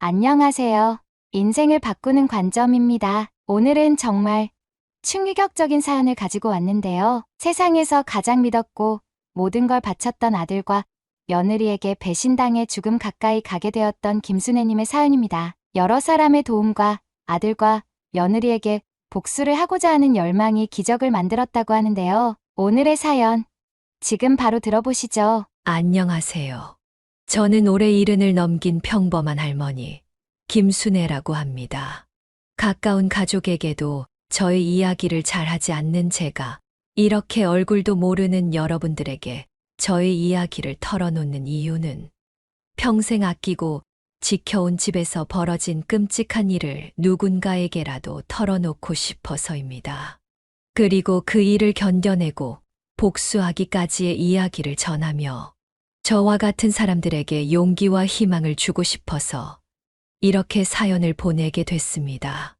안녕하세요. 인생을 바꾸는 관점입니다. 오늘은 정말 충격적인 사연을 가지고 왔는데요. 세상에서 가장 믿었고 모든 걸 바쳤던 아들과 며느리에게 배신당해 죽음 가까이 가게 되었던 김순애님의 사연입니다. 여러 사람의 도움과 아들과 며느리에게 복수를 하고자 하는 열망이 기적을 만들었다고 하는데요. 오늘의 사연, 지금 바로 들어보시죠. 안녕하세요. 저는 올해 70을 넘긴 평범한 할머니, 김순애라고 합니다. 가까운 가족에게도 저의 이야기를 잘하지 않는 제가 이렇게 얼굴도 모르는 여러분들에게 저의 이야기를 털어놓는 이유는 평생 아끼고 지켜온 집에서 벌어진 끔찍한 일을 누군가에게라도 털어놓고 싶어서입니다. 그리고 그 일을 견뎌내고 복수하기까지의 이야기를 전하며 저와 같은 사람들에게 용기와 희망을 주고 싶어서 이렇게 사연을 보내게 됐습니다.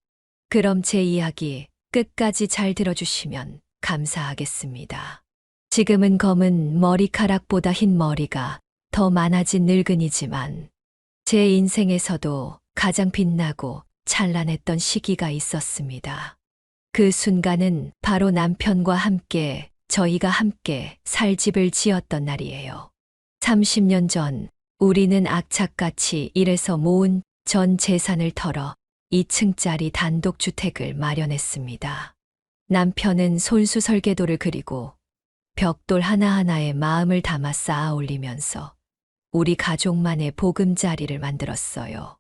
그럼 제 이야기 끝까지 잘 들어주시면 감사하겠습니다. 지금은 검은 머리카락보다 흰 머리가 더 많아진 늙은이지만 제 인생에서도 가장 빛나고 찬란했던 시기가 있었습니다. 그 순간은 바로 남편과 함께 저희가 함께 살 집을 지었던 날이에요. 30년 전 우리는 악착같이 일해서 모은 전 재산을 털어 2층짜리 단독주택을 마련했습니다. 남편은 손수 설계도를 그리고 벽돌 하나하나에 마음을 담아 쌓아 올리면서 우리 가족만의 보금자리를 만들었어요.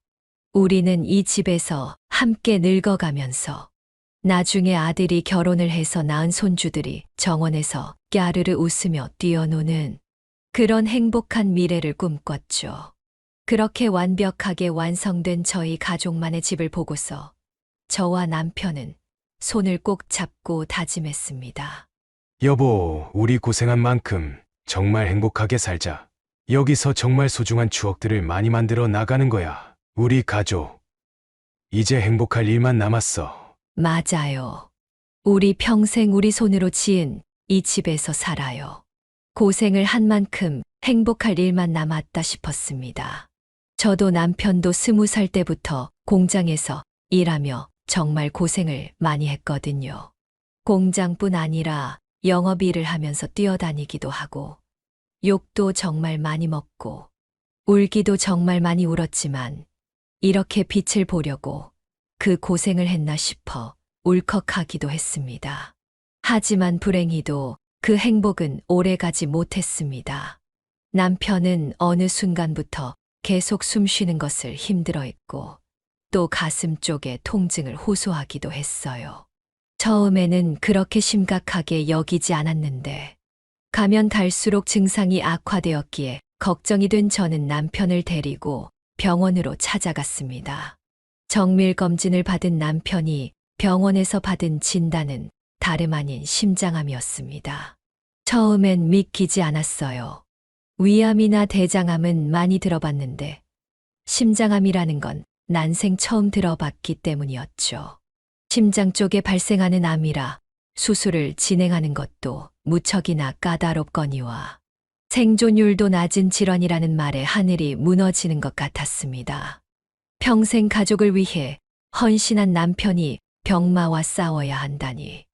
우리는 이 집에서 함께 늙어가면서 나중에 아들이 결혼을 해서 낳은 손주들이 정원에서 꺄르르 웃으며 뛰어노는 그런 행복한 미래를 꿈꿨죠. 그렇게 완벽하게 완성된 저희 가족만의 집을 보고서 저와 남편은 손을 꼭 잡고 다짐했습니다. 여보, 우리 고생한 만큼 정말 행복하게 살자. 여기서 정말 소중한 추억들을 많이 만들어 나가는 거야. 우리 가족. 이제 행복할 일만 남았어. 맞아요. 우리 평생 우리 손으로 지은 이 집에서 살아요. 고생을 한 만큼 행복할 일만 남았다 싶었습니다. 저도 남편도 20살 때부터 공장에서 일하며 정말 고생을 많이 했거든요. 공장뿐 아니라 영업일을 하면서 뛰어다니기도 하고, 욕도 정말 많이 먹고, 울기도 정말 많이 울었지만, 이렇게 빛을 보려고 그 고생을 했나 싶어 울컥하기도 했습니다. 하지만 불행히도 그 행복은 오래가지 못했습니다. 남편은 어느 순간부터 계속 숨 쉬는 것을 힘들어했고 또 가슴 쪽에 통증을 호소하기도 했어요. 처음에는 그렇게 심각하게 여기지 않았는데 가면 갈수록 증상이 악화되었기에 걱정이 된 저는 남편을 데리고 병원으로 찾아갔습니다. 정밀검진을 받은 남편이 병원에서 받은 진단은 다름 아닌 심장암이었습니다. 처음엔 믿기지 않았어요. 위암이나 대장암은 많이 들어봤는데 심장암이라는 건 난생 처음 들어봤기 때문이었죠. 심장 쪽에 발생하는 암이라 수술을 진행하는 것도 무척이나 까다롭거니와 생존율도 낮은 질환이라는 말에 하늘이 무너지는 것 같았습니다. 평생 가족을 위해 헌신한 남편이 병마와 싸워야 한다니.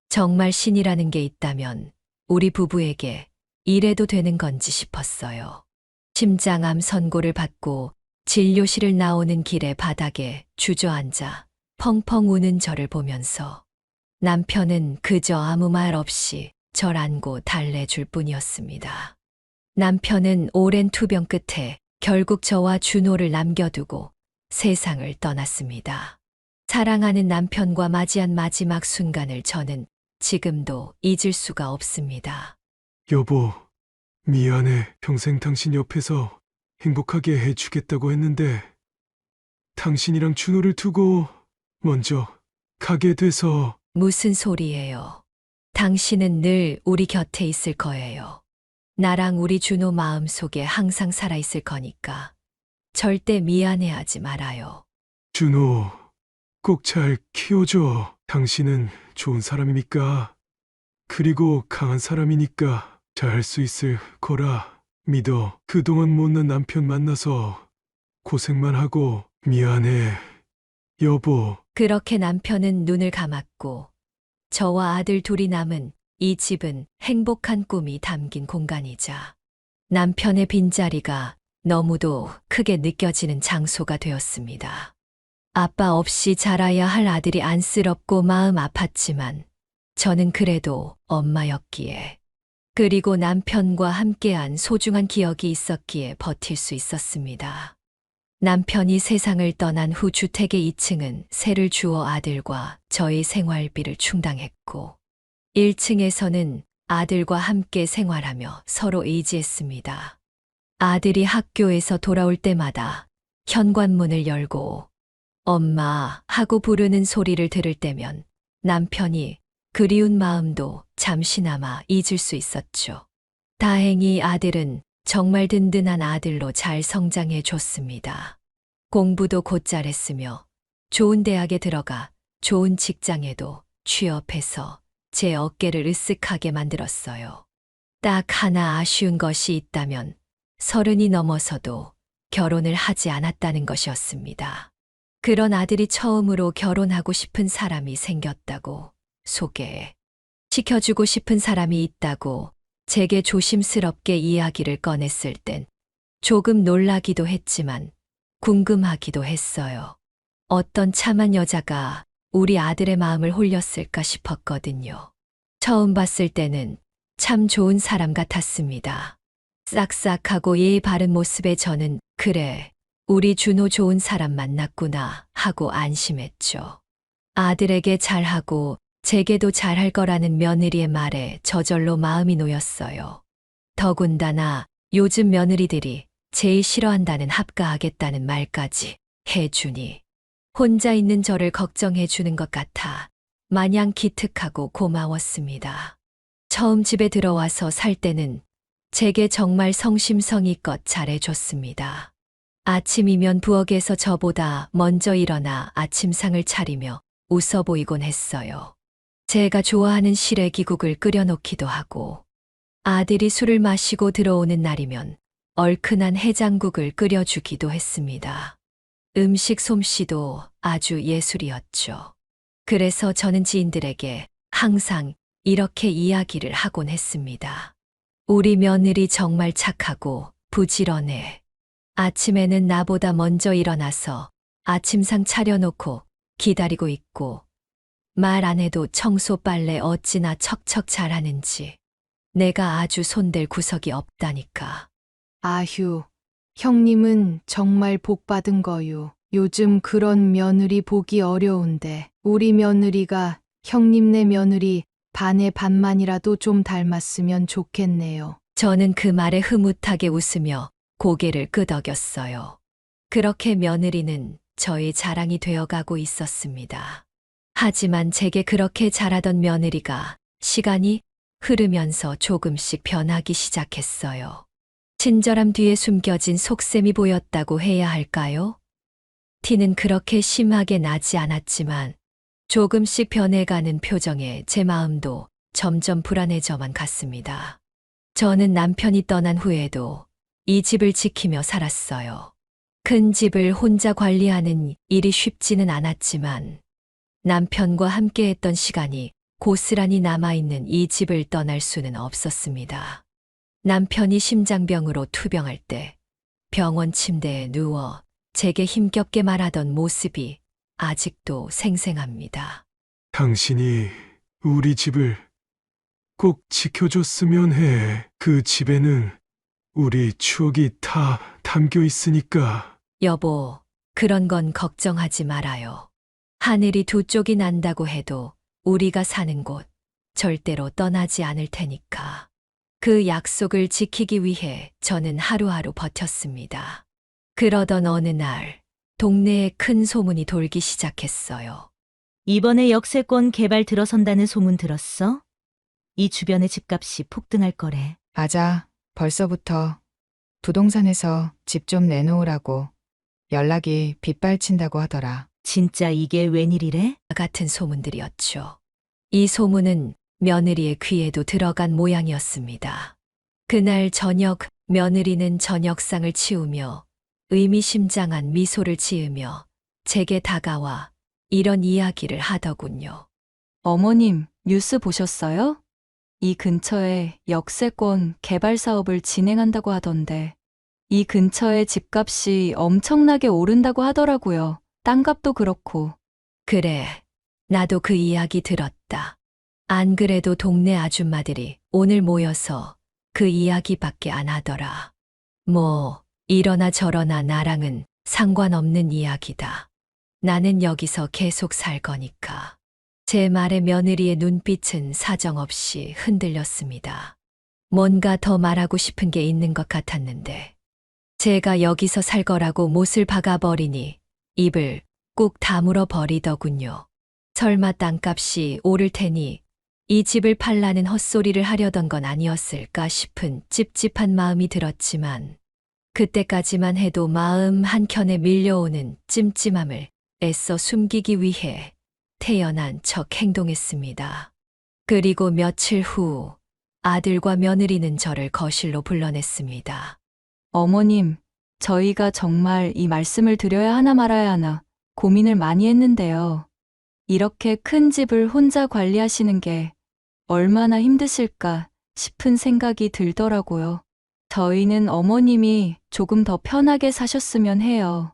정말 신이라는 게 있다면 우리 부부에게 이래도 되는 건지 싶었어요. 심장암 선고를 받고 진료실을 나오는 길에 바닥에 주저앉아 펑펑 우는 저를 보면서 남편은 그저 아무 말 없이 절 안고 달래줄 뿐이었습니다. 남편은 오랜 투병 끝에 결국 저와 준호를 남겨두고 세상을 떠났습니다. 사랑하는 남편과 맞이한 마지막 순간을 저는 지금도 잊을 수가 없습니다. 여보, 미안해. 평생 당신 옆에서 행복하게 해주겠다고 했는데 당신이랑 준호를 두고 먼저 가게 돼서. 무슨 소리예요? 당신은 늘 우리 곁에 있을 거예요. 나랑 우리 준호 마음속에 항상 살아있을 거니까 절대 미안해하지 말아요. 준호, 꼭 잘 키워줘. 당신은 좋은 사람이니까. 그리고 강한 사람이니까 잘할 수 있을 거라 믿어. 그동안 못난 남편 만나서 고생만 하고 미안해, 여보. 그렇게 남편은 눈을 감았고 저와 아들 둘이 남은 이 집은 행복한 꿈이 담긴 공간이자 남편의 빈자리가 너무도 크게 느껴지는 장소가 되었습니다. 아빠 없이 자라야 할 아들이 안쓰럽고 마음 아팠지만 저는 그래도 엄마였기에 그리고 남편과 함께한 소중한 기억이 있었기에 버틸 수 있었습니다. 남편이 세상을 떠난 후 주택의 2층은 세를 주어 아들과 저의 생활비를 충당했고 1층에서는 아들과 함께 생활하며 서로 의지했습니다. 아들이 학교에서 돌아올 때마다 현관문을 열고 엄마 하고 부르는 소리를 들을 때면 남편이 그리운 마음도 잠시나마 잊을 수 있었죠. 다행히 아들은 정말 든든한 아들로 잘 성장해 줬습니다. 공부도 곧잘 했으며 좋은 대학에 들어가 좋은 직장에도 취업해서 제 어깨를 으쓱하게 만들었어요. 딱 하나 아쉬운 것이 있다면 30이 넘어서도 결혼을 하지 않았다는 것이었습니다. 그런 아들이 처음으로 결혼하고 싶은 사람이 생겼다고 소개해 시켜주고 싶은 사람이 있다고 제게 조심스럽게 이야기를 꺼냈을 땐 조금 놀라기도 했지만 궁금하기도 했어요. 어떤 참한 여자가 우리 아들의 마음을 홀렸을까 싶었거든요. 처음 봤을 때는 참 좋은 사람 같았습니다. 싹싹하고 예의 바른 모습에 저는 그래, 우리 준호 좋은 사람 만났구나 하고 안심했죠. 아들에게 잘하고 제게도 잘할 거라는 며느리의 말에 저절로 마음이 놓였어요. 더군다나 요즘 며느리들이 제일 싫어한다는 합가하겠다는 말까지 해주니 혼자 있는 저를 걱정해 주는 것 같아 마냥 기특하고 고마웠습니다. 처음 집에 들어와서 살 때는 제게 정말 성심성의껏 잘해줬습니다. 아침이면 부엌에서 저보다 먼저 일어나 아침상을 차리며 웃어 보이곤 했어요. 제가 좋아하는 시래기국을 끓여놓기도 하고 아들이 술을 마시고 들어오는 날이면 얼큰한 해장국을 끓여주기도 했습니다. 음식 솜씨도 아주 예술이었죠. 그래서 저는 지인들에게 항상 이렇게 이야기를 하곤 했습니다. 우리 며느리 정말 착하고 부지런해. 아침에는 나보다 먼저 일어나서 아침상 차려놓고 기다리고 있고 말 안 해도 청소 빨래 어찌나 척척 잘하는지 내가 아주 손댈 구석이 없다니까. 아휴, 형님은 정말 복 받은 거요. 요즘 그런 며느리 보기 어려운데 우리 며느리가 형님네 며느리 반의 반만이라도 좀 닮았으면 좋겠네요. 저는 그 말에 흐뭇하게 웃으며 고개를 끄덕였어요. 그렇게 며느리는 저의 자랑이 되어가고 있었습니다. 하지만 제게 그렇게 잘하던 며느리가 시간이 흐르면서 조금씩 변하기 시작했어요. 친절함 뒤에 숨겨진 속셈이 보였다고 해야 할까요? 티는 그렇게 심하게 나지 않았지만 조금씩 변해가는 표정에 제 마음도 점점 불안해져만 갔습니다. 저는 남편이 떠난 후에도 이 집을 지키며 살았어요. 큰 집을 혼자 관리하는 일이 쉽지는 않았지만 남편과 함께했던 시간이 고스란히 남아있는 이 집을 떠날 수는 없었습니다. 남편이 심장병으로 투병할 때 병원 침대에 누워 제게 힘겹게 말하던 모습이 아직도 생생합니다. 당신이 우리 집을 꼭 지켜줬으면 해. 그 집에는 우리 추억이 다 담겨 있으니까. 여보, 그런 건 걱정하지 말아요. 하늘이 두 쪽이 난다고 해도 우리가 사는 곳 절대로 떠나지 않을 테니까. 그 약속을 지키기 위해 저는 하루하루 버텼습니다. 그러던 어느 날 동네에 큰 소문이 돌기 시작했어요. 이번에 역세권 개발 들어선다는 소문 들었어? 이 주변의 집값이 폭등할 거래. 맞아. 벌써부터 부동산에서 집 좀 내놓으라고 연락이 빗발친다고 하더라. 진짜 이게 웬일이래? 같은 소문들이었죠. 이 소문은 며느리의 귀에도 들어간 모양이었습니다. 그날 저녁 며느리는 저녁상을 치우며 의미심장한 미소를 지으며 제게 다가와 이런 이야기를 하더군요. 어머님, 뉴스 보셨어요? 이 근처에 역세권 개발 사업을 진행한다고 하던데, 이 근처에 집값이 엄청나게 오른다고 하더라고요. 땅값도 그렇고. 그래, 나도 그 이야기 들었다. 안 그래도 동네 아줌마들이 오늘 모여서 그 이야기밖에 안 하더라. 뭐, 이러나 저러나 나랑은 상관없는 이야기다. 나는 여기서 계속 살 거니까. 제 말에 며느리의 눈빛은 사정없이 흔들렸습니다. 뭔가 더 말하고 싶은 게 있는 것 같았는데, 제가 여기서 살 거라고 못을 박아버리니 입을 꾹 다물어 버리더군요. 설마 땅값이 오를 테니 이 집을 팔라는 헛소리를 하려던 건 아니었을까 싶은 찝찝한 마음이 들었지만, 그때까지만 해도 마음 한켠에 밀려오는 찜찜함을 애써 숨기기 위해 태연한 척 행동했습니다. 그리고 며칠 후 아들과 며느리는 저를 거실로 불러냈습니다. 어머님, 저희가 정말 이 말씀을 드려야 하나 말아야 하나 고민을 많이 했는데요. 이렇게 큰 집을 혼자 관리하시는 게 얼마나 힘드실까 싶은 생각이 들더라고요. 저희는 어머님이 조금 더 편하게 사셨으면 해요.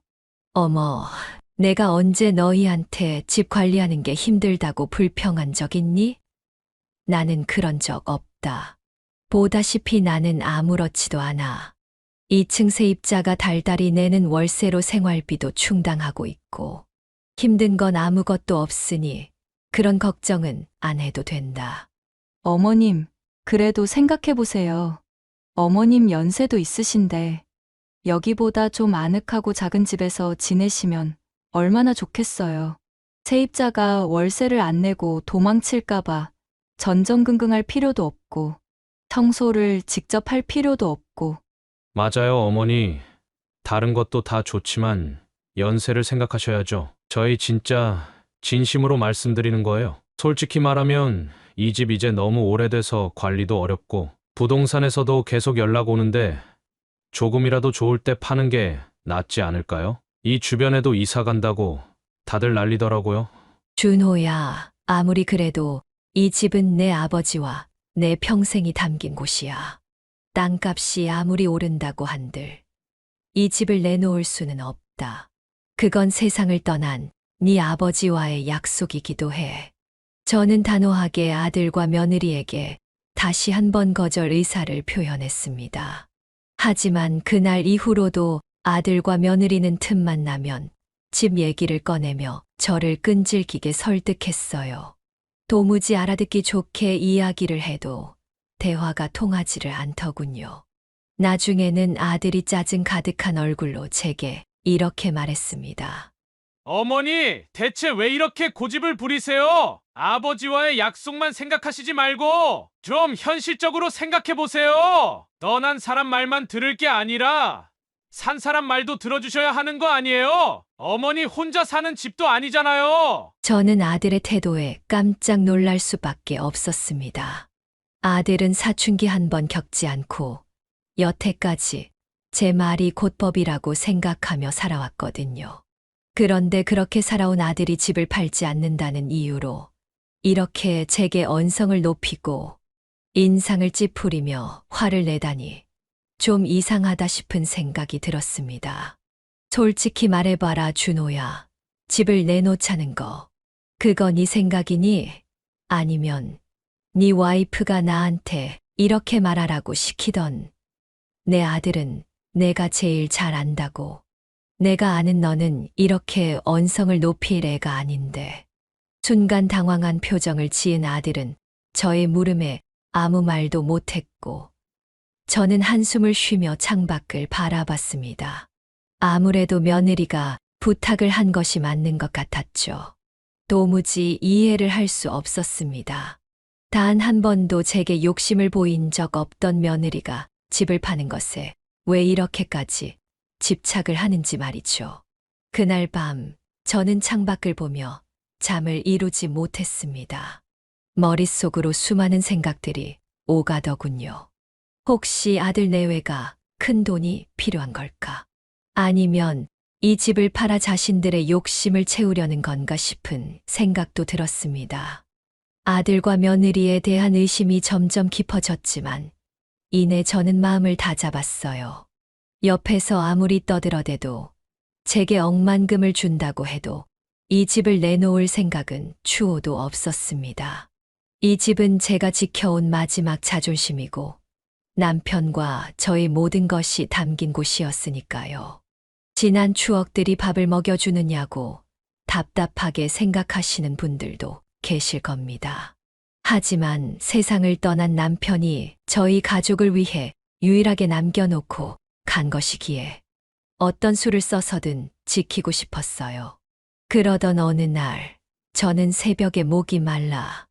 어머, 내가 언제 너희한테 집 관리하는 게 힘들다고 불평한 적 있니? 나는 그런 적 없다. 보다시피 나는 아무렇지도 않아. 2층 세입자가 달달이 내는 월세로 생활비도 충당하고 있고, 힘든 건 아무것도 없으니 그런 걱정은 안 해도 된다. 어머님, 그래도 생각해 보세요. 어머님 연세도 있으신데 여기보다 좀 아늑하고 작은 집에서 지내시면 얼마나 좋겠어요. 세입자가 월세를 안 내고 도망칠까봐 전전긍긍할 필요도 없고, 청소를 직접 할 필요도 없고. 맞아요, 어머니. 다른 것도 다 좋지만 연세를 생각하셔야죠. 저희 진짜 진심으로 말씀드리는 거예요. 솔직히 말하면 이 집 이제 너무 오래돼서 관리도 어렵고, 부동산에서도 계속 연락 오는데 조금이라도 좋을 때 파는 게 낫지 않을까요? 이 주변에도 이사 간다고 다들 난리더라고요. 준호야, 아무리 그래도 이 집은 내 아버지와 내 평생이 담긴 곳이야. 땅값이 아무리 오른다고 한들 이 집을 내놓을 수는 없다. 그건 세상을 떠난 네 아버지와의 약속이기도 해. 저는 단호하게 아들과 며느리에게 다시 한번 거절 의사를 표현했습니다. 하지만 그날 이후로도 아들과 며느리는 틈만 나면 집 얘기를 꺼내며 저를 끈질기게 설득했어요. 도무지 알아듣기 좋게 이야기를 해도 대화가 통하지를 않더군요. 나중에는 아들이 짜증 가득한 얼굴로 제게 이렇게 말했습니다. 어머니, 대체 왜 이렇게 고집을 부리세요? 아버지와의 약속만 생각하시지 말고 좀 현실적으로 생각해 보세요. 떠난 사람 말만 들을 게 아니라 산 사람 말도 들어주셔야 하는 거 아니에요? 어머니 혼자 사는 집도 아니잖아요. 저는 아들의 태도에 깜짝 놀랄 수밖에 없었습니다. 아들은 사춘기 한 번 겪지 않고 여태까지 제 말이 곧 법이라고 생각하며 살아왔거든요. 그런데 그렇게 살아온 아들이 집을 팔지 않는다는 이유로 이렇게 제게 언성을 높이고 인상을 찌푸리며 화를 내다니 좀 이상하다 싶은 생각이 들었습니다. 솔직히 말해봐라, 준호야. 집을 내놓자는 거. 그거 네 생각이니? 아니면 네 와이프가 나한테 이렇게 말하라고 시키던. 내 아들은 내가 제일 잘 안다고. 내가 아는 너는 이렇게 언성을 높일 애가 아닌데. 순간 당황한 표정을 지은 아들은 저의 물음에 아무 말도 못했고, 저는 한숨을 쉬며 창밖을 바라봤습니다. 아무래도 며느리가 부탁을 한 것이 맞는 것 같았죠. 도무지 이해를 할 수 없었습니다. 단 한 번도 제게 욕심을 보인 적 없던 며느리가 집을 파는 것에 왜 이렇게까지 집착을 하는지 말이죠. 그날 밤 저는 창밖을 보며 잠을 이루지 못했습니다. 머릿속으로 수많은 생각들이 오가더군요. 혹시 아들 내외가 큰 돈이 필요한 걸까? 아니면 이 집을 팔아 자신들의 욕심을 채우려는 건가 싶은 생각도 들었습니다. 아들과 며느리에 대한 의심이 점점 깊어졌지만 이내 저는 마음을 다잡았어요. 옆에서 아무리 떠들어대도 제게 억만금을 준다고 해도 이 집을 내놓을 생각은 추호도 없었습니다. 이 집은 제가 지켜온 마지막 자존심이고 남편과 저의 모든 것이 담긴 곳이었으니까요. 지난 추억들이 밥을 먹여주느냐고 답답하게 생각하시는 분들도 계실 겁니다. 하지만 세상을 떠난 남편이 저희 가족을 위해 유일하게 남겨놓고 간 것이기에 어떤 수를 써서든 지키고 싶었어요. 그러던 어느 날 저는 새벽에 목이 말라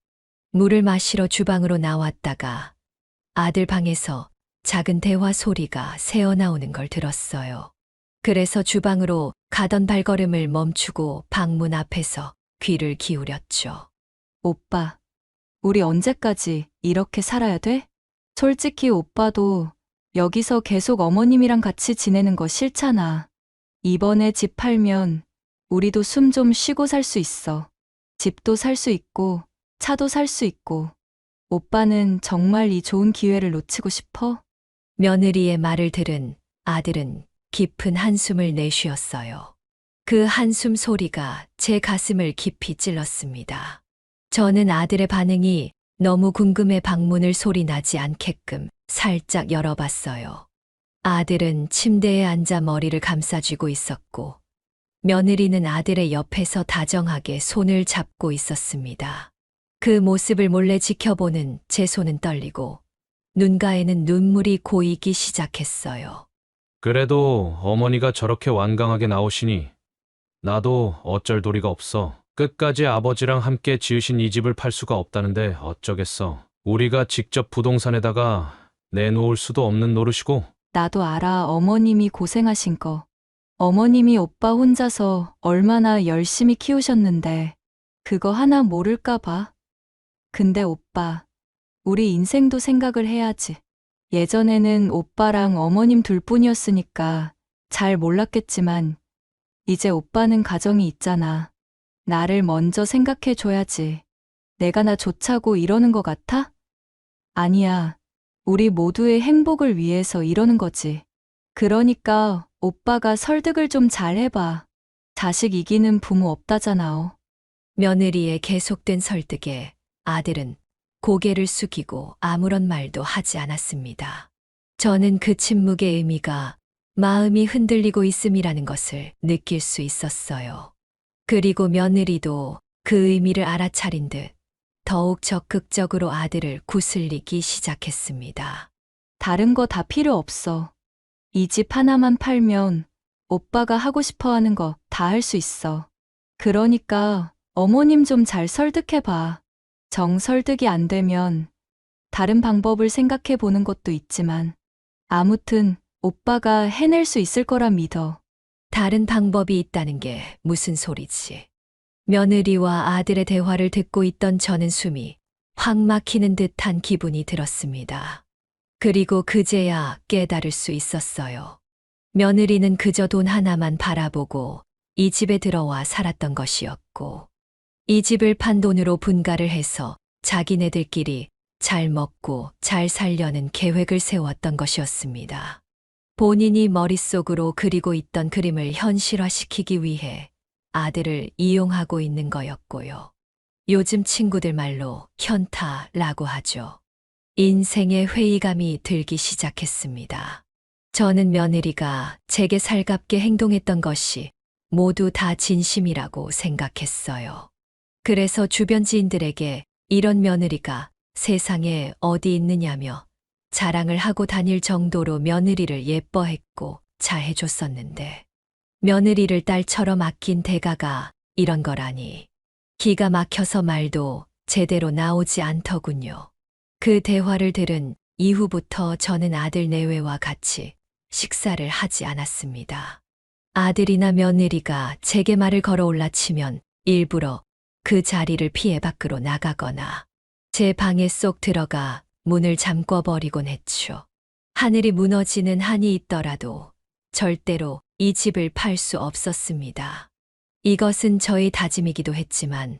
물을 마시러 주방으로 나왔다가 아들 방에서 작은 대화 소리가 새어나오는 걸 들었어요. 그래서 주방으로 가던 발걸음을 멈추고 방문 앞에서 귀를 기울였죠. 오빠, 우리 언제까지 이렇게 살아야 돼? 솔직히 오빠도 여기서 계속 어머님이랑 같이 지내는 거 싫잖아. 이번에 집 팔면 우리도 숨 좀 쉬고 살 수 있어. 집도 살 수 있고 차도 살 수 있고. 오빠는 정말 이 좋은 기회를 놓치고 싶어? 며느리의 말을 들은 아들은 깊은 한숨을 내쉬었어요. 그 한숨 소리가 제 가슴을 깊이 찔렀습니다. 저는 아들의 반응이 너무 궁금해 방문을 소리 나지 않게끔 살짝 열어봤어요. 아들은 침대에 앉아 머리를 감싸쥐고 있었고 며느리는 아들의 옆에서 다정하게 손을 잡고 있었습니다. 그 모습을 몰래 지켜보는 제 손은 떨리고 눈가에는 눈물이 고이기 시작했어요. 그래도 어머니가 저렇게 완강하게 나오시니 나도 어쩔 도리가 없어. 끝까지 아버지랑 함께 지으신 이 집을 팔 수가 없다는데 어쩌겠어. 우리가 직접 부동산에다가 내놓을 수도 없는 노릇이고. 나도 알아, 어머님이 고생하신 거. 어머님이 오빠 혼자서 얼마나 열심히 키우셨는데 그거 하나 모를까 봐. 근데 오빠, 우리 인생도 생각을 해야지. 예전에는 오빠랑 어머님 둘뿐이었으니까 잘 몰랐겠지만 이제 오빠는 가정이 있잖아. 나를 먼저 생각해 줘야지. 내가 나 좋자고 이러는 것 같아? 아니야. 우리 모두의 행복을 위해서 이러는 거지. 그러니까 오빠가 설득을 좀 잘 해봐. 자식 이기는 부모 없다잖아. 며느리의 계속된 설득에 아들은 고개를 숙이고 아무런 말도 하지 않았습니다. 저는 그 침묵의 의미가 마음이 흔들리고 있음이라는 것을 느낄 수 있었어요. 그리고 며느리도 그 의미를 알아차린 듯 더욱 적극적으로 아들을 구슬리기 시작했습니다. 다른 거 다 필요 없어. 이 집 하나만 팔면 오빠가 하고 싶어 하는 거 다 할 수 있어. 그러니까 어머님 좀 잘 설득해봐. 정 설득이 안 되면 다른 방법을 생각해 보는 것도 있지만 아무튼 오빠가 해낼 수 있을 거라 믿어. 다른 방법이 있다는 게 무슨 소리지? 며느리와 아들의 대화를 듣고 있던 저는 숨이 확 막히는 듯한 기분이 들었습니다. 그리고 그제야 깨달을 수 있었어요. 며느리는 그저 돈 하나만 바라보고 이 집에 들어와 살았던 것이었고, 이 집을 판 돈으로 분가를 해서 자기네들끼리 잘 먹고 잘 살려는 계획을 세웠던 것이었습니다. 본인이 머릿속으로 그리고 있던 그림을 현실화시키기 위해 아들을 이용하고 있는 거였고요. 요즘 친구들 말로 현타라고 하죠. 인생의 회의감이 들기 시작했습니다. 저는 며느리가 제게 살갑게 행동했던 것이 모두 다 진심이라고 생각했어요. 그래서 주변 지인들에게 이런 며느리가 세상에 어디 있느냐며 자랑을 하고 다닐 정도로 며느리를 예뻐했고 잘해줬었는데, 며느리를 딸처럼 아낀 대가가 이런 거라니. 기가 막혀서 말도 제대로 나오지 않더군요. 그 대화를 들은 이후부터 저는 아들 내외와 같이 식사를 하지 않았습니다. 아들이나 며느리가 제게 말을 걸어 올라치면 일부러 그 자리를 피해 밖으로 나가거나 제 방에 쏙 들어가 문을 잠궈버리곤 했죠. 하늘이 무너지는 한이 있더라도 절대로 이 집을 팔 수 없었습니다. 이것은 저의 다짐이기도 했지만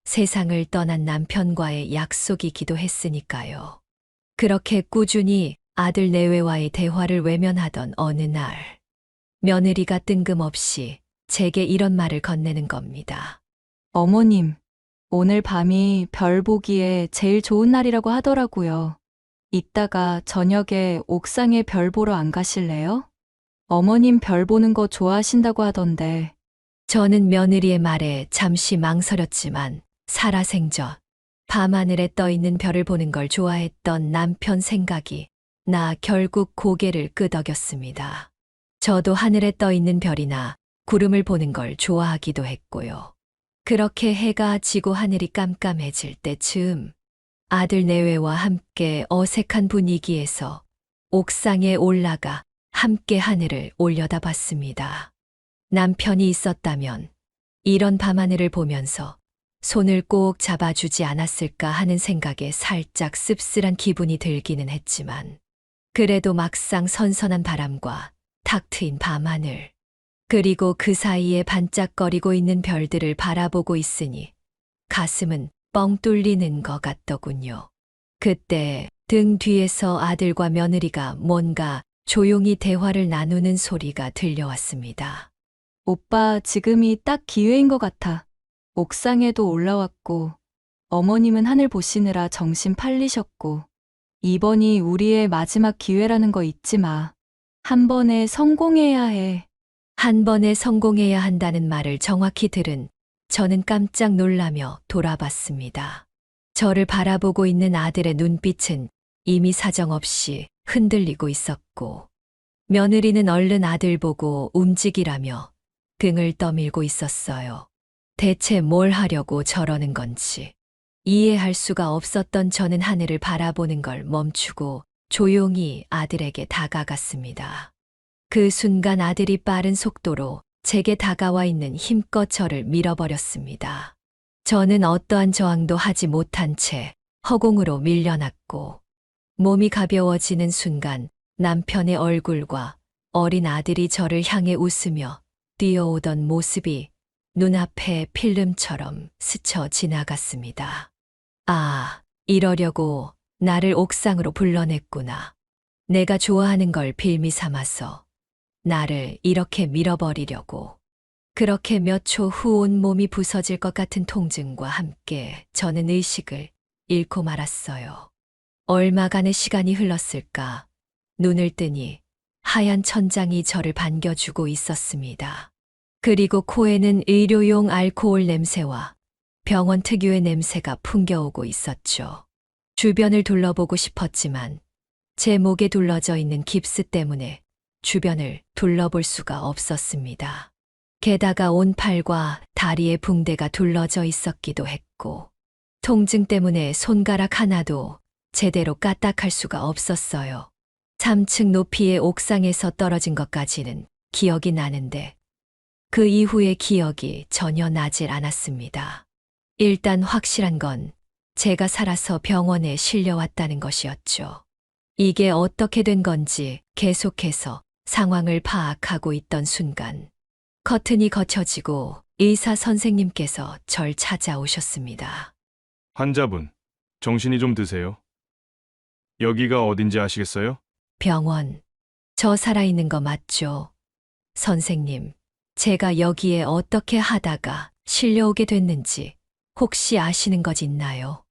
세상을 떠난 남편과의 약속이기도 했으니까요. 그렇게 꾸준히 아들 내외와의 대화를 외면하던 어느 날, 며느리가 뜬금없이 제게 이런 말을 건네는 겁니다. 어머님, 오늘 밤이 별 보기에 제일 좋은 날이라고 하더라고요. 이따가 저녁에 옥상에 별 보러 안 가실래요? 어머님 별 보는 거 좋아하신다고 하던데. 저는 며느리의 말에 잠시 망설였지만 살아생전 밤하늘에 떠있는 별을 보는 걸 좋아했던 남편 생각이 나 결국 고개를 끄덕였습니다. 저도 하늘에 떠있는 별이나 구름을 보는 걸 좋아하기도 했고요. 그렇게 해가 지고 하늘이 깜깜해질 때쯤 아들 내외와 함께 어색한 분위기에서 옥상에 올라가 함께 하늘을 올려다봤습니다. 남편이 있었다면 이런 밤하늘을 보면서 손을 꼭 잡아주지 않았을까 하는 생각에 살짝 씁쓸한 기분이 들기는 했지만 그래도 막상 선선한 바람과 탁 트인 밤하늘 그리고 그 사이에 반짝거리고 있는 별들을 바라보고 있으니 가슴은 뻥 뚫리는 것 같더군요. 그때 등 뒤에서 아들과 며느리가 뭔가 조용히 대화를 나누는 소리가 들려왔습니다. 오빠 지금이 딱 기회인 것 같아. 옥상에도 올라왔고, 어머님은 하늘 보시느라 정신 팔리셨고, 이번이 우리의 마지막 기회라는 거 잊지 마. 한 번에 성공해야 해. 한 번에 성공해야 한다는 말을 정확히 들은 저는 깜짝 놀라며 돌아봤습니다. 저를 바라보고 있는 아들의 눈빛은 이미 사정없이 흔들리고 있었고, 며느리는 얼른 아들 보고 움직이라며 등을 떠밀고 있었어요. 대체 뭘 하려고 저러는 건지 이해할 수가 없었던 저는 하늘을 바라보는 걸 멈추고 조용히 아들에게 다가갔습니다. 그 순간 아들이 빠른 속도로 제게 다가와 있는 힘껏 저를 밀어버렸습니다. 저는 어떠한 저항도 하지 못한 채 허공으로 밀려났고 몸이 가벼워지는 순간 남편의 얼굴과 어린 아들이 저를 향해 웃으며 뛰어오던 모습이 눈앞에 필름처럼 스쳐 지나갔습니다. 아, 이러려고 나를 옥상으로 불러냈구나. 내가 좋아하는 걸 빌미 삼아서 나를 이렇게 밀어버리려고. 그렇게 몇 초 후 온 몸이 부서질 것 같은 통증과 함께 저는 의식을 잃고 말았어요. 얼마간의 시간이 흘렀을까. 눈을 뜨니 하얀 천장이 저를 반겨주고 있었습니다. 그리고 코에는 의료용 알코올 냄새와 병원 특유의 냄새가 풍겨오고 있었죠. 주변을 둘러보고 싶었지만 제 목에 둘러져 있는 깁스 때문에 주변을 둘러볼 수가 없었습니다. 게다가 온 팔과 다리에 붕대가 둘러져 있었기도 했고 통증 때문에 손가락 하나도 제대로 까딱할 수가 없었어요. 3층 높이의 옥상에서 떨어진 것까지는 기억이 나는데 그 이후의 기억이 전혀 나질 않았습니다. 일단 확실한 건 제가 살아서 병원에 실려왔다는 것이었죠. 이게 어떻게 된 건지 계속해서 상황을 파악하고 있던 순간 커튼이 거쳐지고 의사 선생님께서 절 찾아오셨습니다. 환자분, 정신이 좀 드세요? 여기가 어딘지 아시겠어요? 병원. 저 살아있는 거 맞죠? 선생님, 제가 여기에 어떻게 하다가 실려오게 됐는지 혹시 아시는 것 있나요?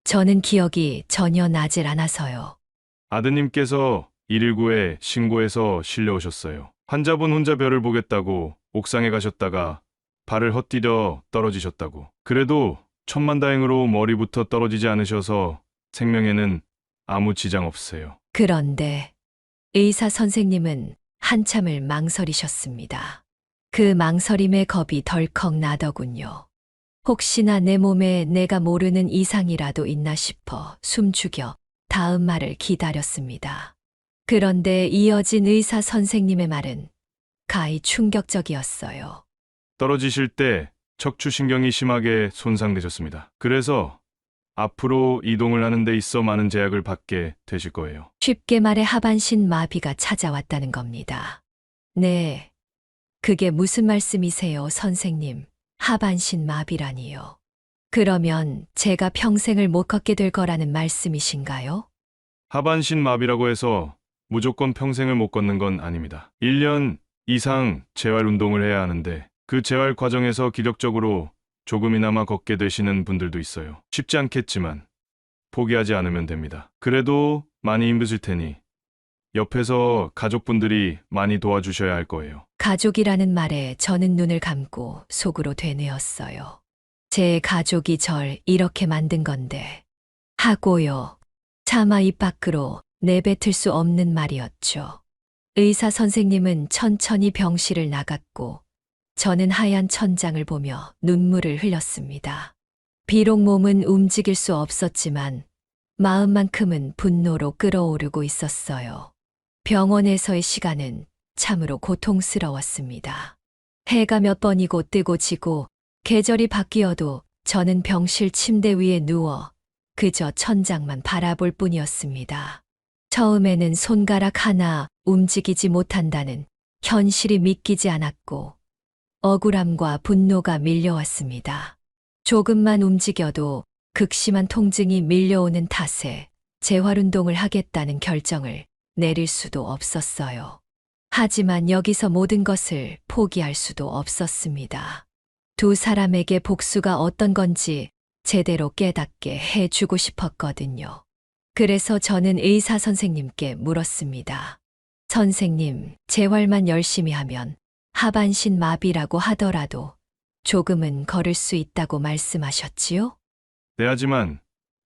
저는 기억이 전혀 나질 않아서요. 아드님께서 119에 신고해서 실려오셨어요. 환자분 혼자 별을 보겠다고 옥상에 가셨다가 발을 헛디뎌 떨어지셨다고. 그래도 천만다행으로 머리부터 떨어지지 않으셔서 생명에는 아무 지장 없으세요. 그런데 의사 선생님은 한참을 망설이셨습니다. 그 망설임의 겁이 덜컥 나더군요. 혹시나 내 몸에 내가 모르는 이상이라도 있나 싶어 숨죽여 다음 말을 기다렸습니다. 그런데 이어진 의사 선생님의 말은 가히 충격적이었어요. 떨어지실 때 척추신경이 심하게 손상되셨습니다. 그래서 앞으로 이동을 하는 데 있어 많은 제약을 받게 되실 거예요. 쉽게 말해 하반신 마비가 찾아왔다는 겁니다. 네, 그게 무슨 말씀이세요, 선생님? 하반신 마비라니요. 그러면 제가 평생을 못 걷게 될 거라는 말씀이신가요? 하반신 마비라고 해서 무조건 평생을 못 걷는 건 아닙니다. 1년 이상 재활 운동을 해야 하는데 그 재활 과정에서 기력적으로 조금이나마 걷게 되시는 분들도 있어요. 쉽지 않겠지만 포기하지 않으면 됩니다. 그래도 많이 힘드실 테니 옆에서 가족분들이 많이 도와주셔야 할 거예요. 가족이라는 말에 저는 눈을 감고 속으로 되뇌었어요. 제 가족이 절 이렇게 만든 건데. 하고요. 차마 입 밖으로 내뱉을 수 없는 말이었죠. 의사 선생님은 천천히 병실을 나갔고 저는 하얀 천장을 보며 눈물을 흘렸습니다. 비록 몸은 움직일 수 없었지만 마음만큼은 분노로 끓어오르고 있었어요. 병원에서의 시간은 참으로 고통스러웠습니다. 해가 몇 번이고 뜨고 지고 계절이 바뀌어도 저는 병실 침대 위에 누워 그저 천장만 바라볼 뿐이었습니다. 처음에는 손가락 하나 움직이지 못한다는 현실이 믿기지 않았고 억울함과 분노가 밀려왔습니다. 조금만 움직여도 극심한 통증이 밀려오는 탓에 재활운동을 하겠다는 결정을 내릴 수도 없었어요. 하지만 여기서 모든 것을 포기할 수도 없었습니다. 두 사람에게 복수가 어떤 건지 제대로 깨닫게 해주고 싶었거든요. 그래서 저는 의사 선생님께 물었습니다. 선생님, 재활만 열심히 하면 하반신 마비라고 하더라도 조금은 걸을 수 있다고 말씀하셨지요? 네, 하지만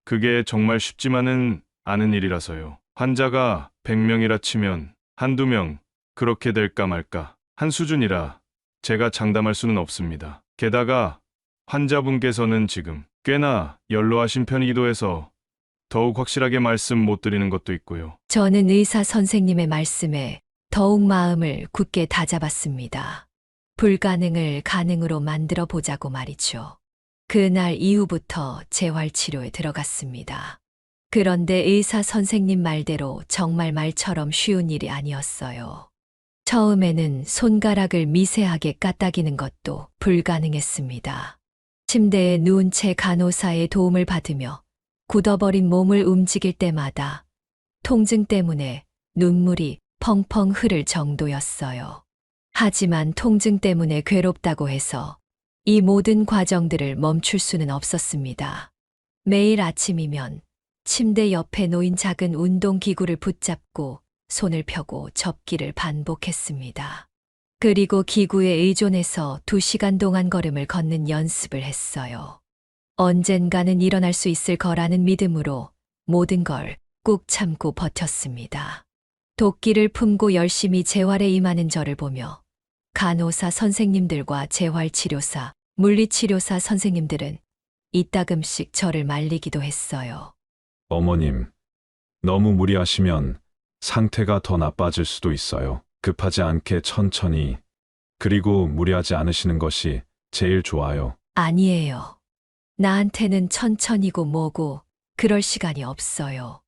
그게 정말 쉽지만은 않은 일이라서요. 환자가 100명이라 치면 한두 명 그렇게 될까 말까 한 수준이라 제가 장담할 수는 없습니다. 게다가 환자분께서는 지금 꽤나 연로하신 편이기도 해서 더욱 확실하게 말씀 못 드리는 것도 있고요. 저는 의사 선생님의 말씀에 더욱 마음을 굳게 다잡았습니다. 불가능을 가능으로 만들어 보자고 말이죠. 그날 이후부터 재활치료에 들어갔습니다. 그런데 의사 선생님 말대로 정말 말처럼 쉬운 일이 아니었어요. 처음에는 손가락을 미세하게 까딱이는 것도 불가능했습니다. 침대에 누운 채 간호사의 도움을 받으며 굳어버린 몸을 움직일 때마다 통증 때문에 눈물이 펑펑 흐를 정도였어요. 하지만 통증 때문에 괴롭다고 해서 이 모든 과정들을 멈출 수는 없었습니다. 매일 아침이면 침대 옆에 놓인 작은 운동기구를 붙잡고 손을 펴고 접기를 반복했습니다. 그리고 기구에 의존해서 2시간 동안 걸음을 걷는 연습을 했어요. 언젠가는 일어날 수 있을 거라는 믿음으로 모든 걸 꾹 참고 버텼습니다. 도끼를 품고 열심히 재활에 임하는 저를 보며 간호사 선생님들과 재활치료사, 물리치료사 선생님들은 이따금씩 저를 말리기도 했어요. 어머님, 너무 무리하시면 상태가 더 나빠질 수도 있어요. 급하지 않게 천천히, 그리고 무리하지 않으시는 것이 제일 좋아요. 아니에요. 나한테는 천천히고 뭐고 그럴 시간이 없어요.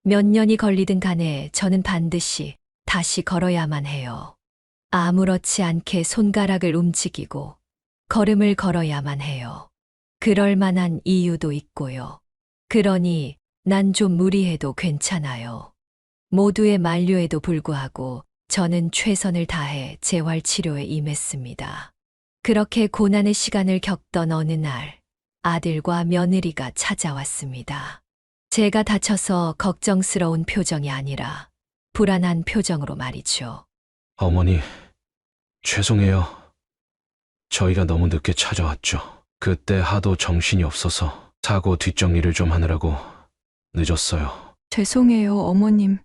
몇 년이 걸리든 간에 저는 반드시 다시 걸어야만 해요. 아무렇지 않게 손가락을 움직이고 걸음을 걸어야만 해요. 그럴 만한 이유도 있고요. 그러니 난 좀 무리해도 괜찮아요. 모두의 만류에도 불구하고 저는 최선을 다해 재활치료에 임했습니다. 그렇게 고난의 시간을 겪던 어느 날 아들과 며느리가 찾아왔습니다. 제가 다쳐서 걱정스러운 표정이 아니라 불안한 표정으로 말이죠. 어머니, 죄송해요. 저희가 너무 늦게 찾아왔죠. 그때 하도 정신이 없어서 사고 뒷정리를 좀 하느라고 늦었어요. 죄송해요, 어머님.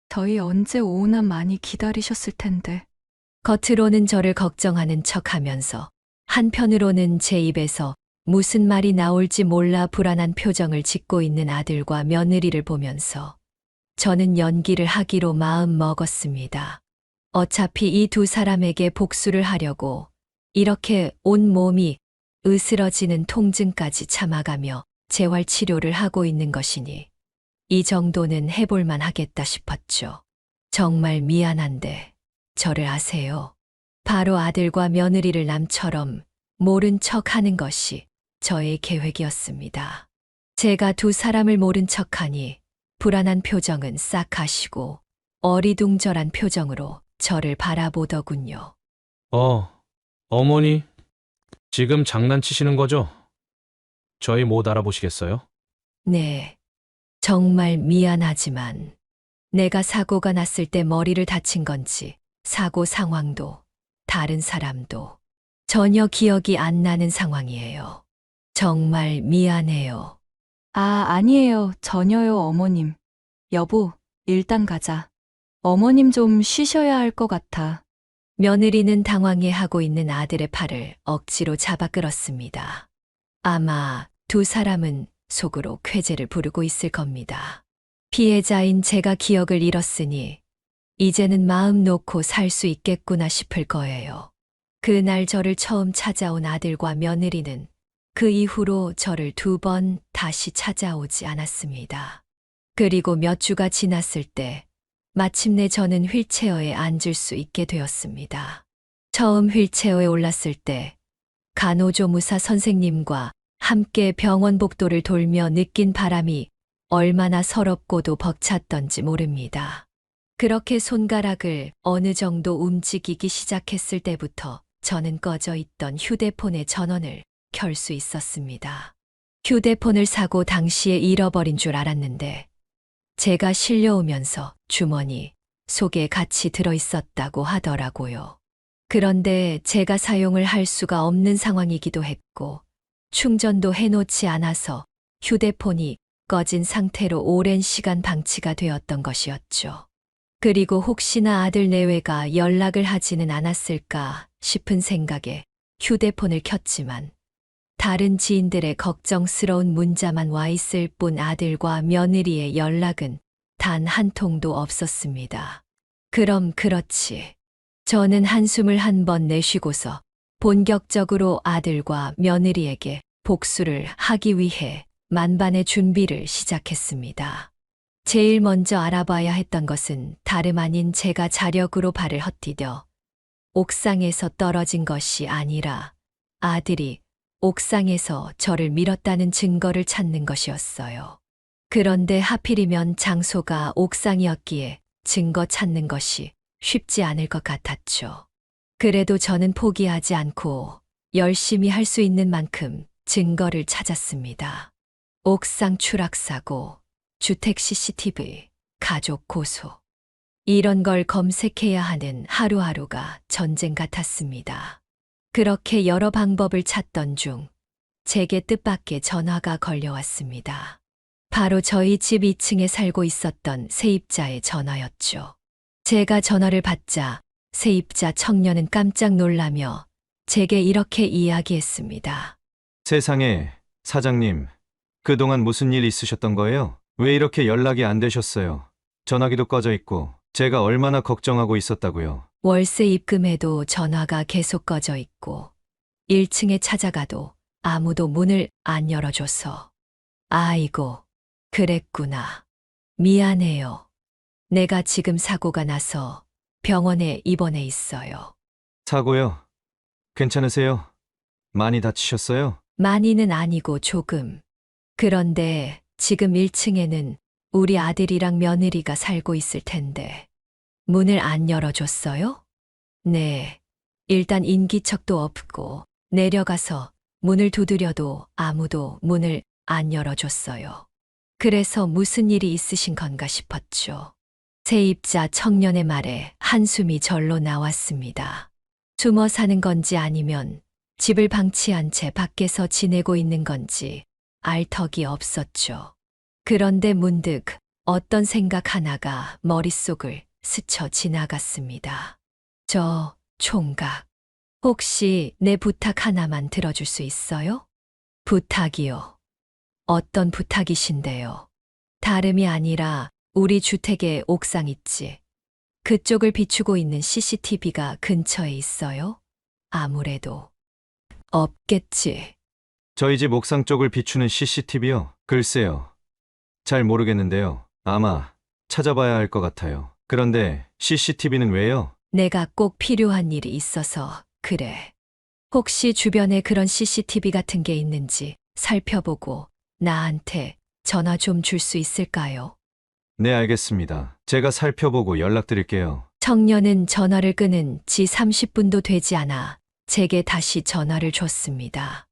저희 언제 오나 많이 기다리셨을 텐데. 겉으로는 저를 걱정하는 척하면서 한편으로는 제 입에서 무슨 말이 나올지 몰라 불안한 표정을 짓고 있는 아들과 며느리를 보면서 저는 연기를 하기로 마음 먹었습니다. 어차피 이 두 사람에게 복수를 하려고 이렇게 온 몸이 으스러지는 통증까지 참아가며 재활치료를 하고 있는 것이니 이 정도는 해볼만 하겠다 싶었죠. 정말 미안한데 저를 아세요? 바로 아들과 며느리를 남처럼 모른 척 하는 것이 저의 계획이었습니다. 제가 두 사람을 모른 척하니 불안한 표정은 싹 가시고 어리둥절한 표정으로 저를 바라보더군요. 어머니, 지금 장난치시는 거죠? 저희 못 알아보시겠어요? 네, 정말 미안하지만 내가 사고가 났을 때 머리를 다친 건지 사고 상황도 다른 사람도 전혀 기억이 안 나는 상황이에요. 정말 미안해요. 아니에요. 전혀요, 어머님. 여보, 일단 가자. 어머님 좀 쉬셔야 할 것 같아. 며느리는 당황해 하고 있는 아들의 팔을 억지로 잡아 끌었습니다. 아마 두 사람은 속으로 쾌재를 부르고 있을 겁니다. 피해자인 제가 기억을 잃었으니 이제는 마음 놓고 살 수 있겠구나 싶을 거예요. 그날 저를 처음 찾아온 아들과 며느리는 그 이후로 저를 2번 다시 찾아오지 않았습니다. 그리고 몇 주가 지났을 때 마침내 저는 휠체어에 앉을 수 있게 되었습니다. 처음 휠체어에 올랐을 때 간호조무사 선생님과 함께 병원 복도를 돌며 느낀 바람이 얼마나 서럽고도 벅찼던지 모릅니다. 그렇게 손가락을 어느 정도 움직이기 시작했을 때부터 저는 꺼져 있던 휴대폰의 전원을 켤 수 있었습니다. 휴대폰을 사고 당시에 잃어버린 줄 알았는데 제가 실려오면서 주머니 속에 같이 들어있었다고 하더라고요. 그런데 제가 사용을 할 수가 없는 상황이기도 했고 충전도 해놓지 않아서 휴대폰이 꺼진 상태로 오랜 시간 방치가 되었던 것이었죠. 그리고 혹시나 아들 내외가 연락을 하지는 않았을까 싶은 생각에 휴대폰을 켰지만 다른 지인들의 걱정스러운 문자만 와 있을 뿐 아들과 며느리의 연락은 단 한 통도 없었습니다. 그럼 그렇지. 저는 한숨을 한 번 내쉬고서 본격적으로 아들과 며느리에게 복수를 하기 위해 만반의 준비를 시작했습니다. 제일 먼저 알아봐야 했던 것은 다름 아닌 제가 자력으로 발을 헛디뎌 옥상에서 떨어진 것이 아니라 아들이 옥상에서 저를 밀었다는 증거를 찾는 것이었어요. 그런데 하필이면 장소가 옥상이었기에 증거 찾는 것이 쉽지 않을 것 같았죠. 그래도 저는 포기하지 않고 열심히 할 수 있는 만큼 증거를 찾았습니다. 옥상 추락사고, 주택 CCTV, 가족 고소. 이런 걸 검색해야 하는 하루하루가 전쟁 같았습니다. 그렇게 여러 방법을 찾던 중 제게 뜻밖의 전화가 걸려왔습니다. 바로 저희 집 2층에 살고 있었던 세입자의 전화였죠. 제가 전화를 받자 세입자 청년은 깜짝 놀라며 제게 이렇게 이야기했습니다. 세상에, 사장님, 그동안 무슨 일 있으셨던 거예요? 왜 이렇게 연락이 안 되셨어요? 전화기도 꺼져 있고 제가 얼마나 걱정하고 있었다고요. 월세 입금해도 전화가 계속 꺼져 있고 1층에 찾아가도 아무도 문을 안 열어줘서 아이고, 그랬구나. 미안해요. 내가 지금 사고가 나서 병원에 입원해 있어요. 사고요? 괜찮으세요? 많이 다치셨어요? 많이는 아니고 조금. 그런데 지금 1층에는 우리 아들이랑 며느리가 살고 있을 텐데 문을 안 열어줬어요? 네. 일단 인기척도 없고 내려가서 문을 두드려도 아무도 문을 안 열어줬어요. 그래서 무슨 일이 있으신 건가 싶었죠. 세입자 청년의 말에 한숨이 절로 나왔습니다. 숨어 사는 건지 아니면 집을 방치한 채 밖에서 지내고 있는 건지 알 턱이 없었죠. 그런데 문득 어떤 생각 하나가 머릿속을 스쳐 지나갔습니다. 저 총각, 혹시 내 부탁 하나만 들어줄 수 있어요? 부탁이요. 어떤 부탁이신데요? 다름이 아니라 우리 주택에 옥상 있지. 그쪽을 비추고 있는 CCTV가 근처에 있어요? 아무래도 없겠지. 저희 집 옥상 쪽을 비추는 CCTV요? 글쎄요. 잘 모르겠는데요. 아마 찾아봐야 할 것 같아요. 그런데 CCTV는 왜요? 내가 꼭 필요한 일이 있어서 그래. 혹시 주변에 그런 CCTV 같은 게 있는지 살펴보고 나한테 전화 좀 줄 수 있을까요? 네, 알겠습니다. 제가 살펴보고 연락드릴게요. 청년은 전화를 끊은 지 30분도 되지 않아 제게 다시 전화를 줬습니다.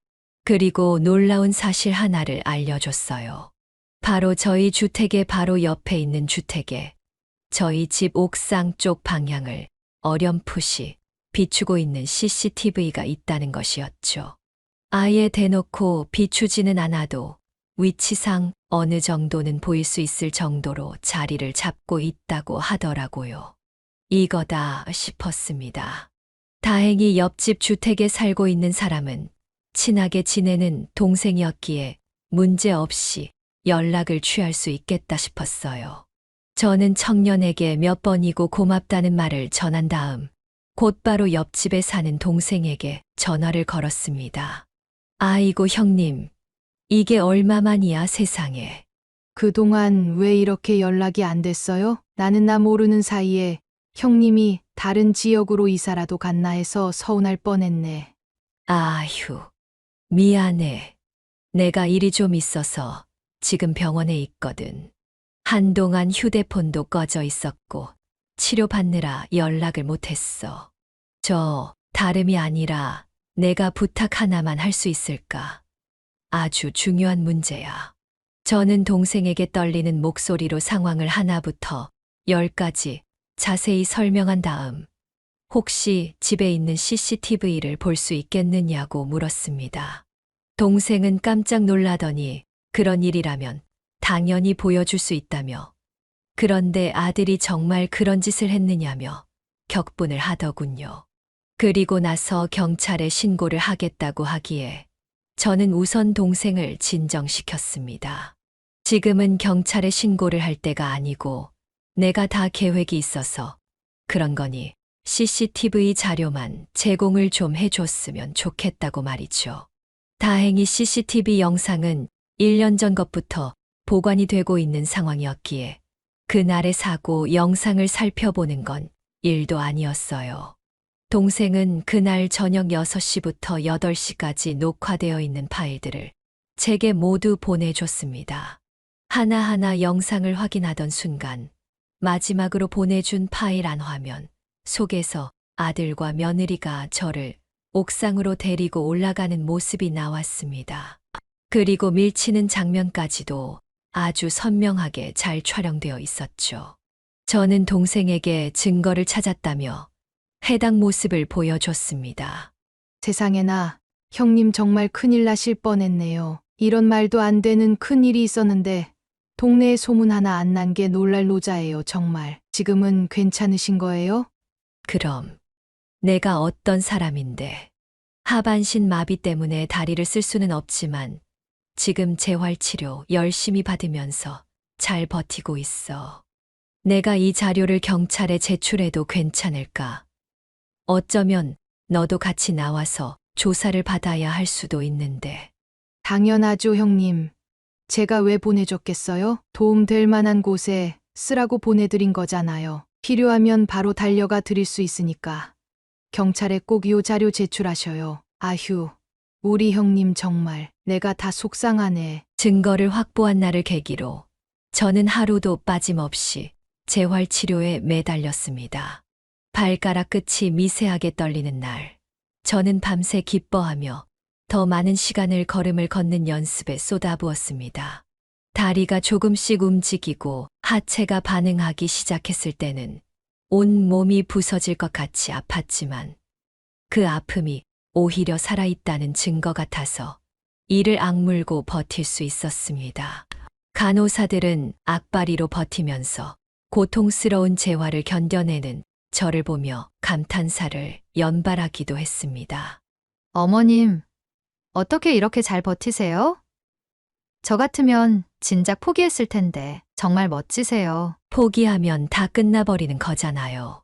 그리고 놀라운 사실 하나를 알려줬어요. 바로 저희 주택의 바로 옆에 있는 주택에 저희 집 옥상 쪽 방향을 어렴풋이 비추고 있는 CCTV가 있다는 것이었죠. 아예 대놓고 비추지는 않아도 위치상 어느 정도는 보일 수 있을 정도로 자리를 잡고 있다고 하더라고요. 이거다 싶었습니다. 다행히 옆집 주택에 살고 있는 사람은 친하게 지내는 동생이었기에 문제없이 연락을 취할 수 있겠다 싶었어요. 저는 청년에게 몇 번이고 고맙다는 말을 전한 다음 곧바로 옆집에 사는 동생에게 전화를 걸었습니다. 아이고 형님, 이게 얼마만이야 세상에. 그동안 왜 이렇게 연락이 안 됐어요? 나는 나 모르는 사이에 형님이 다른 지역으로 이사라도 갔나 해서 서운할 뻔했네. 아휴, 미안해. 내가 일이 좀 있어서 지금 병원에 있거든. 한동안 휴대폰도 꺼져 있었고 치료받느라 연락을 못했어. 저 다름이 아니라 내가 부탁 하나만 할 수 있을까? 아주 중요한 문제야. 저는 동생에게 떨리는 목소리로 상황을 하나부터 10까지 자세히 설명한 다음 혹시 집에 있는 CCTV를 볼 수 있겠느냐고 물었습니다. 동생은 깜짝 놀라더니 그런 일이라면 당연히 보여줄 수 있다며 그런데 아들이 정말 그런 짓을 했느냐며 격분을 하더군요. 그리고 나서 경찰에 신고를 하겠다고 하기에 저는 우선 동생을 진정시켰습니다. 지금은 경찰에 신고를 할 때가 아니고 내가 다 계획이 있어서 그런 거니 CCTV 자료만 제공을 좀 해줬으면 좋겠다고 말이죠. 다행히 CCTV 영상은 1년 전 것부터 보관이 되고 있는 상황이었기에 그날의 사고 영상을 살펴보는 건 일도 아니었어요. 동생은 그날 저녁 6시부터 8시까지 녹화되어 있는 파일들을 제게 모두 보내줬습니다. 하나하나 영상을 확인하던 순간 마지막으로 보내준 파일 안 화면 속에서 아들과 며느리가 저를 옥상으로 데리고 올라가는 모습이 나왔습니다. 그리고 밀치는 장면까지도 아주 선명하게 잘 촬영되어 있었죠. 저는 동생에게 증거를 찾았다며 해당 모습을 보여줬습니다. 세상에나, 형님 정말 큰일 나실 뻔했네요. 이런 말도 안 되는 큰일이 있었는데 동네에 소문 하나 안 난 게 놀랄 노자예요, 정말. 지금은 괜찮으신 거예요? 그럼 내가 어떤 사람인데 하반신 마비 때문에 다리를 쓸 수는 없지만 지금 재활치료 열심히 받으면서 잘 버티고 있어. 내가 이 자료를 경찰에 제출해도 괜찮을까? 어쩌면 너도 같이 나와서 조사를 받아야 할 수도 있는데. 당연하죠, 형님. 제가 왜 보내줬겠어요? 도움될 만한 곳에 쓰라고 보내드린 거잖아요. 필요하면 바로 달려가 드릴 수 있으니까. 경찰에 꼭 요 자료 제출하셔요. 아휴, 우리 형님 정말 내가 다 속상하네. 증거를 확보한 날을 계기로 저는 하루도 빠짐없이 재활치료에 매달렸습니다. 발가락 끝이 미세하게 떨리는 날, 저는 밤새 기뻐하며 더 많은 시간을 걸음을 걷는 연습에 쏟아부었습니다. 다리가 조금씩 움직이고 하체가 반응하기 시작했을 때는 온 몸이 부서질 것 같이 아팠지만 그 아픔이 오히려 살아있다는 증거 같아서 이를 악물고 버틸 수 있었습니다. 간호사들은 악바리로 버티면서 고통스러운 재활을 견뎌내는 저를 보며 감탄사를 연발하기도 했습니다. 어머님, 어떻게 이렇게 잘 버티세요? 저 같으면 진작 포기했을 텐데 정말 멋지세요. 포기하면 다 끝나버리는 거잖아요.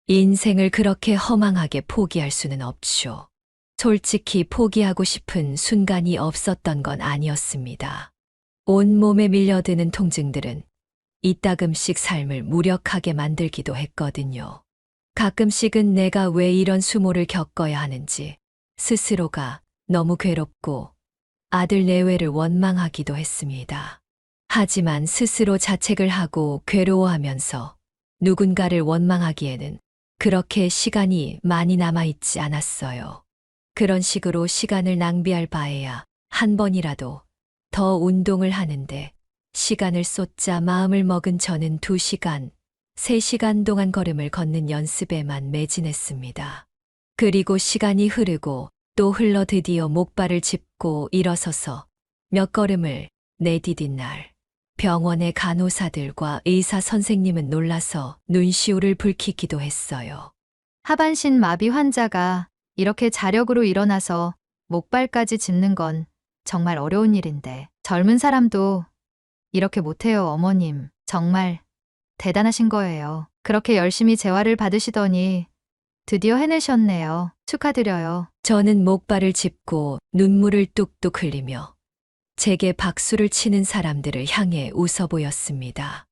인생을 그렇게 허망하게 포기할 수는 없죠. 솔직히 포기하고 싶은 순간이 없었던 건 아니었습니다. 온몸에 밀려드는 통증들은 이따금씩 삶을 무력하게 만들기도 했거든요. 가끔씩은 내가 왜 이런 수모를 겪어야 하는지 스스로가 너무 괴롭고 아들 내외를 원망하기도 했습니다. 하지만 스스로 자책을 하고 괴로워하면서 누군가를 원망하기에는 그렇게 시간이 많이 남아있지 않았어요. 그런 식으로 시간을 낭비할 바에야 한 번이라도 더 운동을 하는데 시간을 쏟자 마음을 먹은 저는 2시간, 3시간 동안 걸음을 걷는 연습에만 매진했습니다. 그리고 시간이 흐르고 또 흘러 드디어 목발을 짚고 일어서서 몇 걸음을 내디딘 날 병원의 간호사들과 의사 선생님은 놀라서 눈시울을 붉히기도 했어요. 하반신 마비 환자가 이렇게 자력으로 일어나서 목발까지 짚는 건 정말 어려운 일인데 젊은 사람도 이렇게 못해요, 어머님. 정말 대단하신 거예요. 그렇게 열심히 재활을 받으시더니 드디어 해내셨네요. 축하드려요. 저는 목발을 짚고 눈물을 뚝뚝 흘리며 제게 박수를 치는 사람들을 향해 웃어 보였습니다.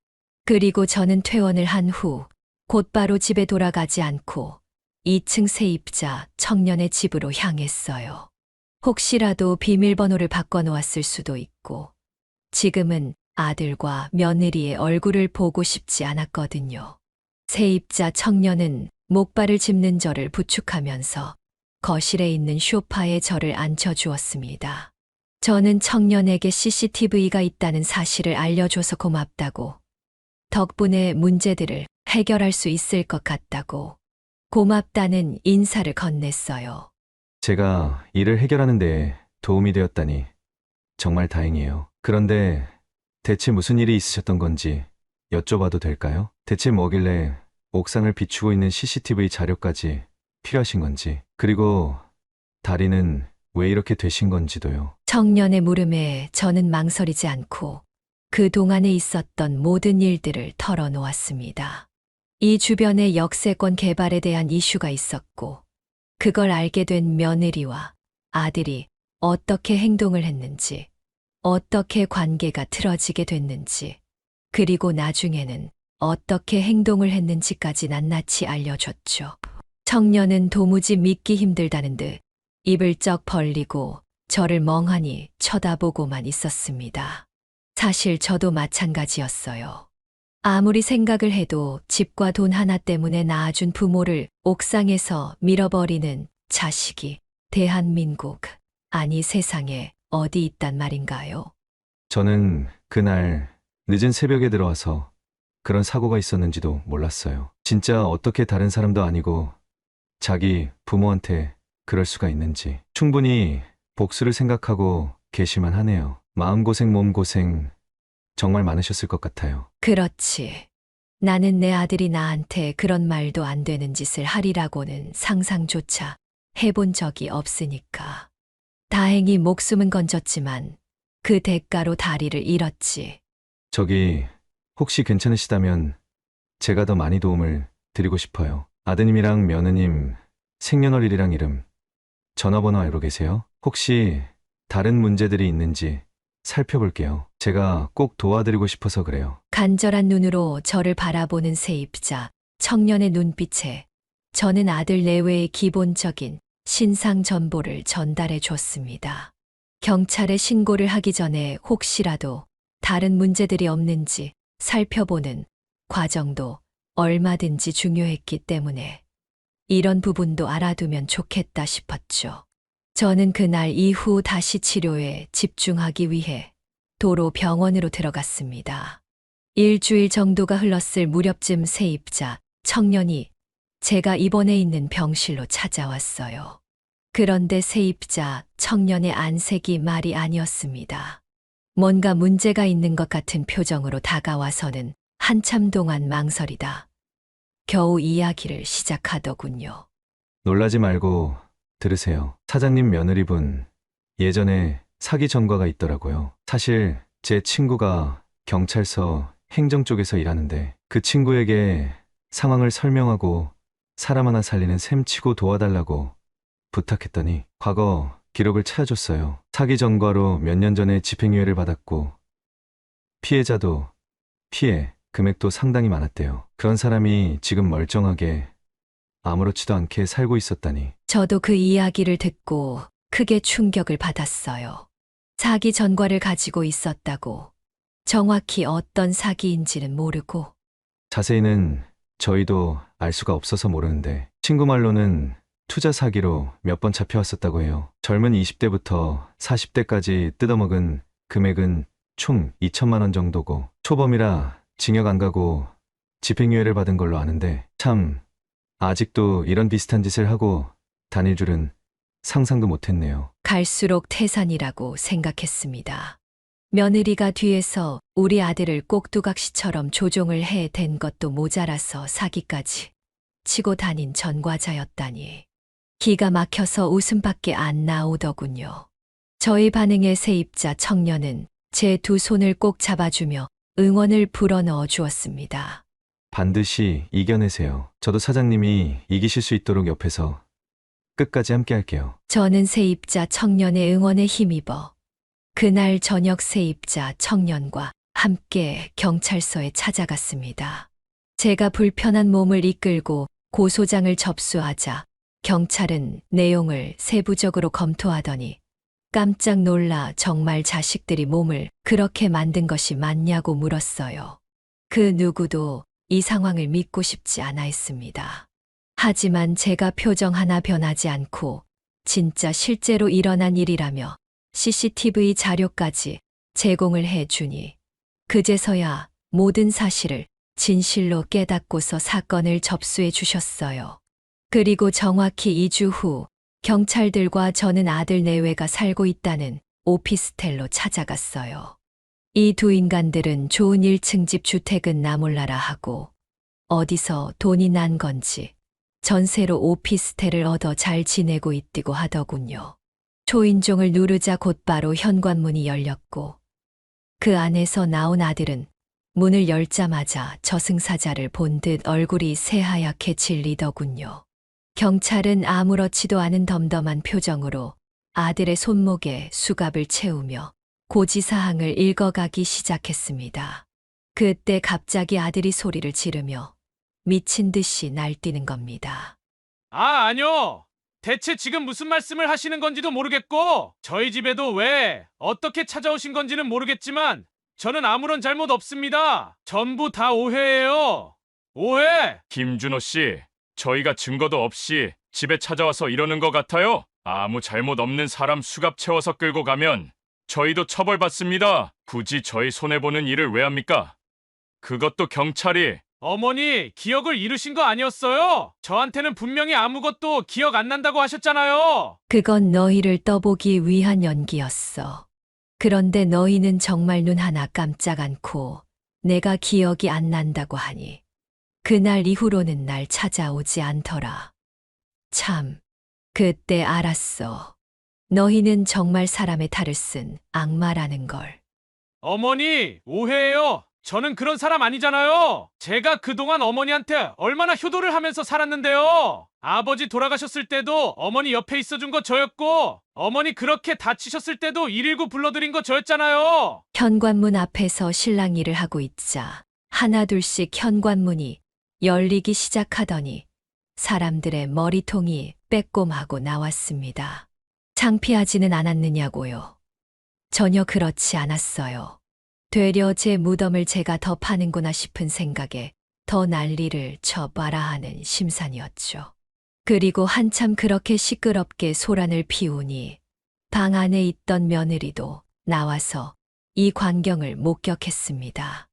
그리고 저는 퇴원을 한 후 곧바로 집에 돌아가지 않고 2층 세입자 청년의 집으로 향했어요. 혹시라도 비밀번호를 바꿔놓았을 수도 있고 지금은 아들과 며느리의 얼굴을 보고 싶지 않았거든요. 세입자 청년은 목발을 짚는 저를 부축하면서 거실에 있는 소파에 저를 앉혀주었습니다. 저는 청년에게 CCTV가 있다는 사실을 알려줘서 고맙다고, 덕분에 문제들을 해결할 수 있을 것 같다고, 고맙다는 인사를 건넸어요. 제가 일을 해결하는 데 도움이 되었다니 정말 다행이에요. 그런데 대체 무슨 일이 있으셨던 건지 여쭤봐도 될까요? 대체 뭐길래 옥상을 비추고 있는 CCTV 자료까지 필요하신 건지, 그리고 다리는 왜 이렇게 되신 건지도요. 청년의 물음에 저는 망설이지 않고 그동안에 있었던 모든 일들을 털어놓았습니다. 이 주변에 역세권 개발에 대한 이슈가 있었고, 그걸 알게 된 며느리와 아들이 어떻게 행동을 했는지, 어떻게 관계가 틀어지게 됐는지, 그리고 나중에는 어떻게 행동을 했는지까지 낱낱이 알려줬죠. 청년은 도무지 믿기 힘들다는 듯 입을 쩍 벌리고 저를 멍하니 쳐다보고만 있었습니다. 사실 저도 마찬가지였어요. 아무리 생각을 해도 집과 돈 하나 때문에 낳아준 부모를 옥상에서 밀어버리는 자식이 대한민국, 아니 세상에 어디 있단 말인가요? 저는 그날 늦은 새벽에 들어와서 그런 사고가 있었는지도 몰랐어요. 진짜 어떻게 다른 사람도 아니고 자기 부모한테 그럴 수가 있는지 충분히 복수를 생각하고 계실만 하네요. 마음고생 몸고생 정말 많으셨을 것 같아요. 그렇지. 나는 내 아들이 나한테 그런 말도 안 되는 짓을 하리라고는 상상조차 해본 적이 없으니까. 다행히 목숨은 건졌지만 그 대가로 다리를 잃었지. 저기 혹시 괜찮으시다면 제가 더 많이 도움을 드리고 싶어요. 아드님이랑 며느님 생년월일이랑 이름, 전화번호 알고 계세요? 혹시 다른 문제들이 있는지 살펴볼게요. 제가 꼭 도와드리고 싶어서 그래요. 간절한 눈으로 저를 바라보는 세입자 청년의 눈빛에 저는 아들 내외의 기본적인 신상 정보를 전달해 줬습니다. 경찰에 신고를 하기 전에 혹시라도 다른 문제들이 없는지 살펴보는 과정도 얼마든지 중요했기 때문에 이런 부분도 알아두면 좋겠다 싶었죠. 저는 그날 이후 다시 치료에 집중하기 위해 도로 병원으로 들어갔습니다. 일주일 정도가 흘렀을 무렵쯤 세입자 청년이 제가 입원해 있는 병실로 찾아왔어요. 그런데 세입자 청년의 안색이 말이 아니었습니다. 뭔가 문제가 있는 것 같은 표정으로 다가와서는 한참 동안 망설이다 겨우 이야기를 시작하더군요. 놀라지 말고 들으세요. 사장님 며느리분 예전에 사기 전과가 있더라고요. 사실 제 친구가 경찰서 행정 쪽에서 일하는데 그 친구에게 상황을 설명하고 사람 하나 살리는 셈치고 도와달라고 부탁했더니 과거 기록을 찾아줬어요. 사기 전과로 몇 년 전에 집행유예를 받았고 피해자도 피해 금액도 상당히 많았대요. 그런 사람이 지금 멀쩡하게 아무렇지도 않게 살고 있었다니. 저도 그 이야기를 듣고 크게 충격을 받았어요. 사기 전과를 가지고 있었다고. 정확히 어떤 사기인지는 모르고. 자세히는 저희도 알 수가 없어서 모르는데 친구 말로는 투자 사기로 몇 번 잡혀왔었다고 해요. 젊은 20대부터 40대까지 뜯어먹은 금액은 총 2천만 원 정도고 초범이라 징역 안 가고 집행유예를 받은 걸로 아는데 참 아직도 이런 비슷한 짓을 하고 다닐 줄은 상상도 못했네요. 갈수록 태산이라고 생각했습니다. 며느리가 뒤에서 우리 아들을 꼭두각시처럼 조종을 해 댄 것도 모자라서 사기까지 치고 다닌 전과자였다니. 기가 막혀서 웃음밖에 안 나오더군요. 저희 반응에 세입자 청년은 제 두 손을 꼭 잡아주며 응원을 불어넣어 주었습니다. 반드시 이겨내세요. 저도 사장님이 이기실 수 있도록 옆에서 끝까지 함께 할게요. 저는 세입자 청년의 응원에 힘입어 그날 저녁 세입자 청년과 함께 경찰서에 찾아갔습니다. 제가 불편한 몸을 이끌고 고소장을 접수하자 경찰은 내용을 세부적으로 검토하더니 깜짝 놀라 정말 자식들이 몸을 그렇게 만든 것이 맞냐고 물었어요. 그 누구도 이 상황을 믿고 싶지 않아 했습니다. 하지만 제가 표정 하나 변하지 않고 진짜 실제로 일어난 일이라며 CCTV 자료까지 제공을 해 주니 그제서야 모든 사실을 진실로 깨닫고서 사건을 접수해 주셨어요. 그리고 정확히 2주 후 경찰들과 저는 아들 내외가 살고 있다는 오피스텔로 찾아갔어요. 이 두 인간들은 좋은 1층 집 주택은 나 몰라라 하고 어디서 돈이 난 건지 전세로 오피스텔을 얻어 잘 지내고 있다고 하더군요. 초인종을 누르자 곧바로 현관문이 열렸고 그 안에서 나온 아들은 문을 열자마자 저승사자를 본 듯 얼굴이 새하얗게 질리더군요. 경찰은 아무렇지도 않은 덤덤한 표정으로 아들의 손목에 수갑을 채우며 고지사항을 읽어가기 시작했습니다. 그때 갑자기 아들이 소리를 지르며 미친 듯이 날뛰는 겁니다. 아니요. 대체 지금 무슨 말씀을 하시는 건지도 모르겠고 저희 집에도 왜 어떻게 찾아오신 건지는 모르겠지만 저는 아무런 잘못 없습니다. 전부 다 오해예요. 오해! 김준호 씨, 저희가 증거도 없이 집에 찾아와서 이러는 것 같아요. 아무 잘못 없는 사람 수갑 채워서 끌고 가면 저희도 처벌받습니다. 굳이 저희 손해보는 일을 왜 합니까? 그것도 경찰이. 어머니, 기억을 잃으신 거 아니었어요? 저한테는 분명히 아무것도 기억 안 난다고 하셨잖아요. 그건 너희를 떠보기 위한 연기였어. 그런데 너희는 정말 눈 하나 깜짝 않고 내가 기억이 안 난다고 하니 그날 이후로는 날 찾아오지 않더라. 참, 그때 알았어. 너희는 정말 사람의 탈을 쓴 악마라는 걸. 어머니, 오해예요. 저는 그런 사람 아니잖아요. 제가 그동안 어머니한테 얼마나 효도를 하면서 살았는데요. 아버지 돌아가셨을 때도 어머니 옆에 있어준 거 저였고 어머니 그렇게 다치셨을 때도 119 불러드린 거 저였잖아요. 현관문 앞에서 신랑 일을 하고 있자 하나둘씩 현관문이 열리기 시작하더니 사람들의 머리통이 빼꼼하고 나왔습니다. 창피하지는 않았느냐고요. 전혀 그렇지 않았어요. 되려 제 무덤을 제가 더 파는구나 싶은 생각에 더 난리를 쳐봐라 하는 심산이었죠. 그리고 한참 그렇게 시끄럽게 소란을 피우니 방 안에 있던 며느리도 나와서 이 광경을 목격했습니다.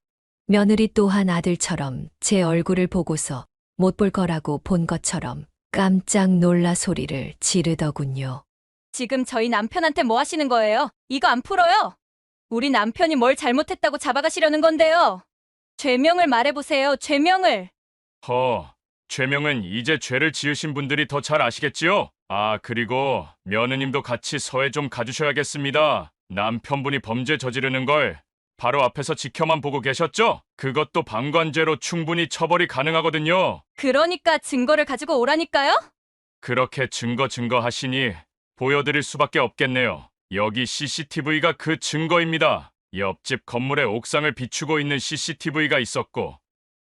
며느리 또한 아들처럼 제 얼굴을 보고서 못 볼 거라고 본 것처럼 깜짝 놀라 소리를 지르더군요. 지금 저희 남편한테 뭐 하시는 거예요? 이거 안 풀어요. 우리 남편이 뭘 잘못했다고 잡아가시려는 건데요. 죄명을 말해보세요. 죄명을. 죄명은 이제 죄를 지으신 분들이 더 잘 아시겠지요? 그리고 며느님도 같이 서해 좀 가주셔야겠습니다. 남편분이 범죄 저지르는 걸 바로 앞에서 지켜만 보고 계셨죠? 그것도 방관죄로 충분히 처벌이 가능하거든요. 그러니까 증거를 가지고 오라니까요? 그렇게 증거 하시니 보여드릴 수밖에 없겠네요. 여기 CCTV가 그 증거입니다. 옆집 건물의 옥상을 비추고 있는 CCTV가 있었고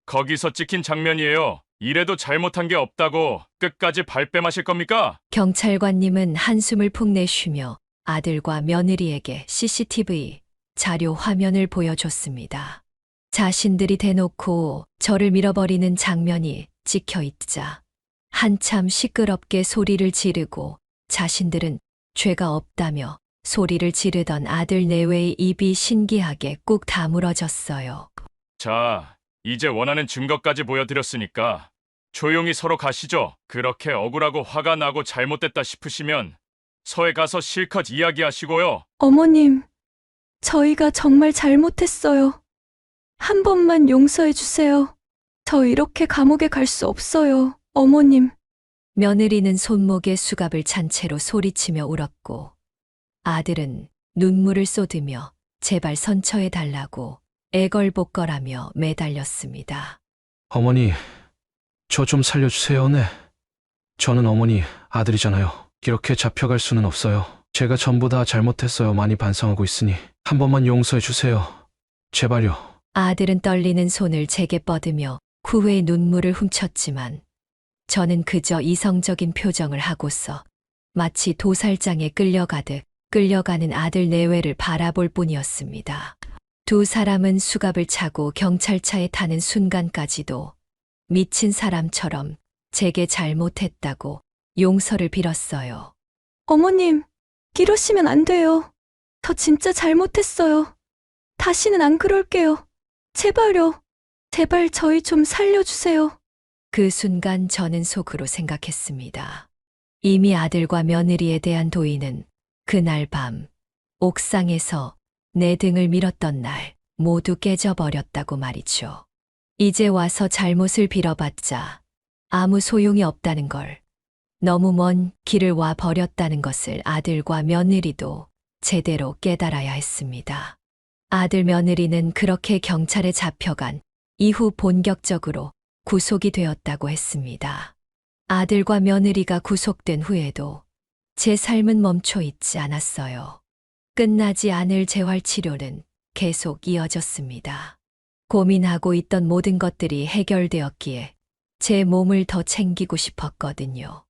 거기서 찍힌 장면이에요. 이래도 잘못한 게 없다고 끝까지 발뺌하실 겁니까? 경찰관님은 한숨을 푹 내쉬며 아들과 며느리에게 CCTV 자료 화면을 보여줬습니다. 자신들이 대놓고 저를 밀어버리는 장면이 찍혀 있자 한참 시끄럽게 소리를 지르고 자신들은 죄가 없다며 소리를 지르던 아들 내외의 입이 신기하게 꾹 다물어졌어요. 자, 이제 원하는 증거까지 보여드렸으니까 조용히 서로 가시죠. 그렇게 억울하고 화가 나고 잘못됐다 싶으시면 서에 가서 실컷 이야기하시고요. 어머님, 저희가 정말 잘못했어요. 한 번만 용서해 주세요. 저 이렇게 감옥에 갈 수 없어요, 어머님. 며느리는 손목에 수갑을 찬 채로 소리치며 울었고 아들은 눈물을 쏟으며 제발 선처해 달라고 애걸복걸하며 매달렸습니다. 어머니, 저 좀 살려주세요. 네. 저는 어머니 아들이잖아요. 이렇게 잡혀갈 수는 없어요. 제가 전부 다 잘못했어요. 많이 반성하고 있으니 한 번만 용서해 주세요. 제발요. 아들은 떨리는 손을 제게 뻗으며 후회의 눈물을 훔쳤지만 저는 그저 이성적인 표정을 하고서 마치 도살장에 끌려가듯 끌려가는 아들 내외를 바라볼 뿐이었습니다. 두 사람은 수갑을 차고 경찰차에 타는 순간까지도 미친 사람처럼 제게 잘못했다고 용서를 빌었어요. 어머님, 이러시면 안 돼요. 저 진짜 잘못했어요. 다시는 안 그럴게요. 제발요. 제발 저희 좀 살려주세요. 그 순간 저는 속으로 생각했습니다. 이미 아들과 며느리에 대한 도의는 그날 밤 옥상에서 내 등을 밀었던 날 모두 깨져버렸다고 말이죠. 이제 와서 잘못을 빌어봤자 아무 소용이 없다는 걸, 너무 먼 길을 와 버렸다는 것을 아들과 며느리도 제대로 깨달아야 했습니다. 아들 며느리는 그렇게 경찰에 잡혀간 이후 본격적으로 구속이 되었다고 했습니다. 아들과 며느리가 구속된 후에도 제 삶은 멈춰 있지 않았어요. 끝나지 않을 재활 치료는 계속 이어졌습니다. 고민하고 있던 모든 것들이 해결되었기에 제 몸을 더 챙기고 싶었거든요.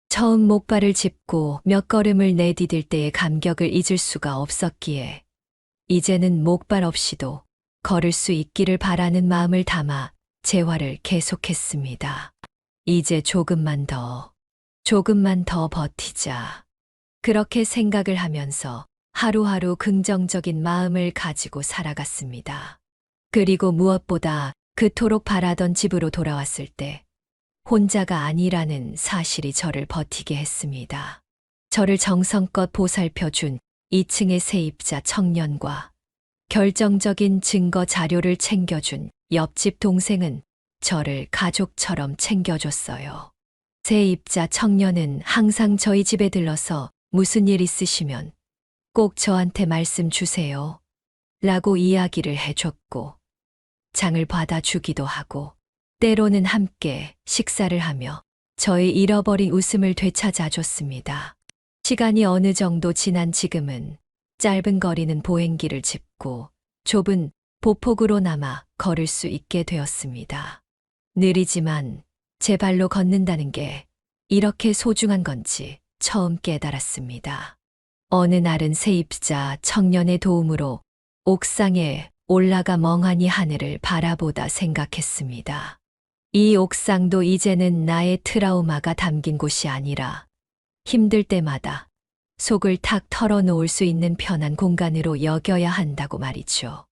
처음 목발을 짚고 몇 걸음을 내디딜 때의 감격을 잊을 수가 없었기에 이제는 목발 없이도 걸을 수 있기를 바라는 마음을 담아 재활을 계속했습니다. 이제 조금만 더 버티자. 그렇게 생각을 하면서 하루하루 긍정적인 마음을 가지고 살아갔습니다. 그리고 무엇보다 그토록 바라던 집으로 돌아왔을 때 혼자가 아니라는 사실이 저를 버티게 했습니다. 저를 정성껏 보살펴준 2층의 세입자 청년과 결정적인 증거 자료를 챙겨준 옆집 동생은 저를 가족처럼 챙겨줬어요. 세입자 청년은 항상 저희 집에 들러서 무슨 일 있으시면 꼭 저한테 말씀 주세요. 라고 이야기를 해줬고 장을 받아주기도 하고 때로는 함께 식사를 하며 저의 잃어버린 웃음을 되찾아줬습니다. 시간이 어느 정도 지난 지금은 짧은 거리는 보행기를 짚고 좁은 보폭으로나마 걸을 수 있게 되었습니다. 느리지만 제 발로 걷는다는 게 이렇게 소중한 건지 처음 깨달았습니다. 어느 날은 세입자 청년의 도움으로 옥상에 올라가 멍하니 하늘을 바라보다 생각했습니다. 이 옥상도 이제는 나의 트라우마가 담긴 곳이 아니라 힘들 때마다 속을 탁 털어놓을 수 있는 편한 공간으로 여겨야 한다고 말이죠.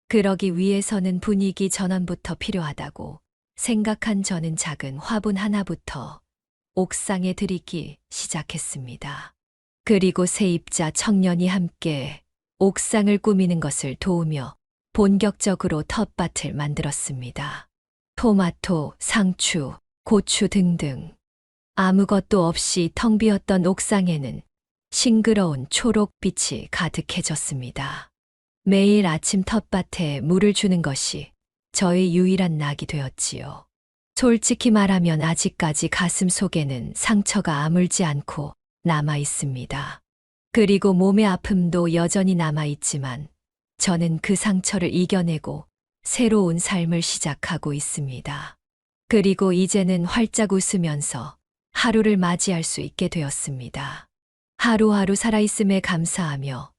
그러기 위해서는 분위기 전환부터 필요하다고 생각한 저는 작은 화분 하나부터 옥상에 들이기 시작했습니다. 그리고 세입자 청년이 함께 옥상을 꾸미는 것을 도우며 본격적으로 텃밭을 만들었습니다. 토마토, 상추, 고추 등등. 아무것도 없이 텅 비었던 옥상에는 싱그러운 초록빛이 가득해졌습니다. 매일 아침 텃밭에 물을 주는 것이 저의 유일한 낙이 되었지요. 솔직히 말하면 아직까지 가슴 속에는 상처가 아물지 않고 남아 있습니다. 그리고 몸의 아픔도 여전히 남아 있지만 저는 그 상처를 이겨내고 새로운 삶을 시작하고 있습니다. 그리고 이제는 활짝 웃으면서 하루를 맞이할 수 있게 되었습니다. 하루하루 살아있음에 감사하며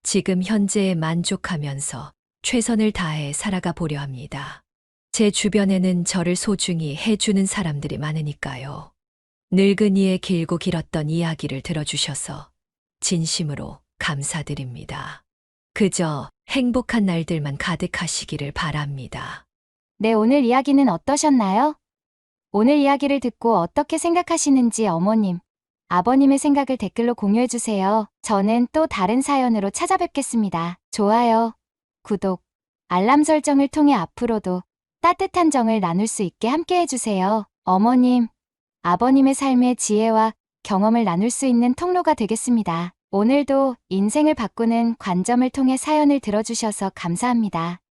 지금 현재에 만족하면서 최선을 다해 살아가 보려 합니다. 제 주변에는 저를 소중히 해주는 사람들이 많으니까요. 늙은이의 길고 길었던 이야기를 들어주셔서 진심으로 감사드립니다. 그저 행복한 날들만 가득하시기를 바랍니다. 네, 오늘 이야기는 어떠셨나요? 오늘 이야기를 듣고 어떻게 생각하시는지 어머님, 아버님의 생각을 댓글로 공유해주세요. 저는 또 다른 사연으로 찾아뵙겠습니다. 좋아요, 구독, 알람 설정을 통해 앞으로도 따뜻한 정을 나눌 수 있게 함께 해주세요. 어머님, 아버님의 삶의 지혜와 경험을 나눌 수 있는 통로가 되겠습니다. 오늘도 인생을 바꾸는 관점을 통해 사연을 들어주셔서 감사합니다.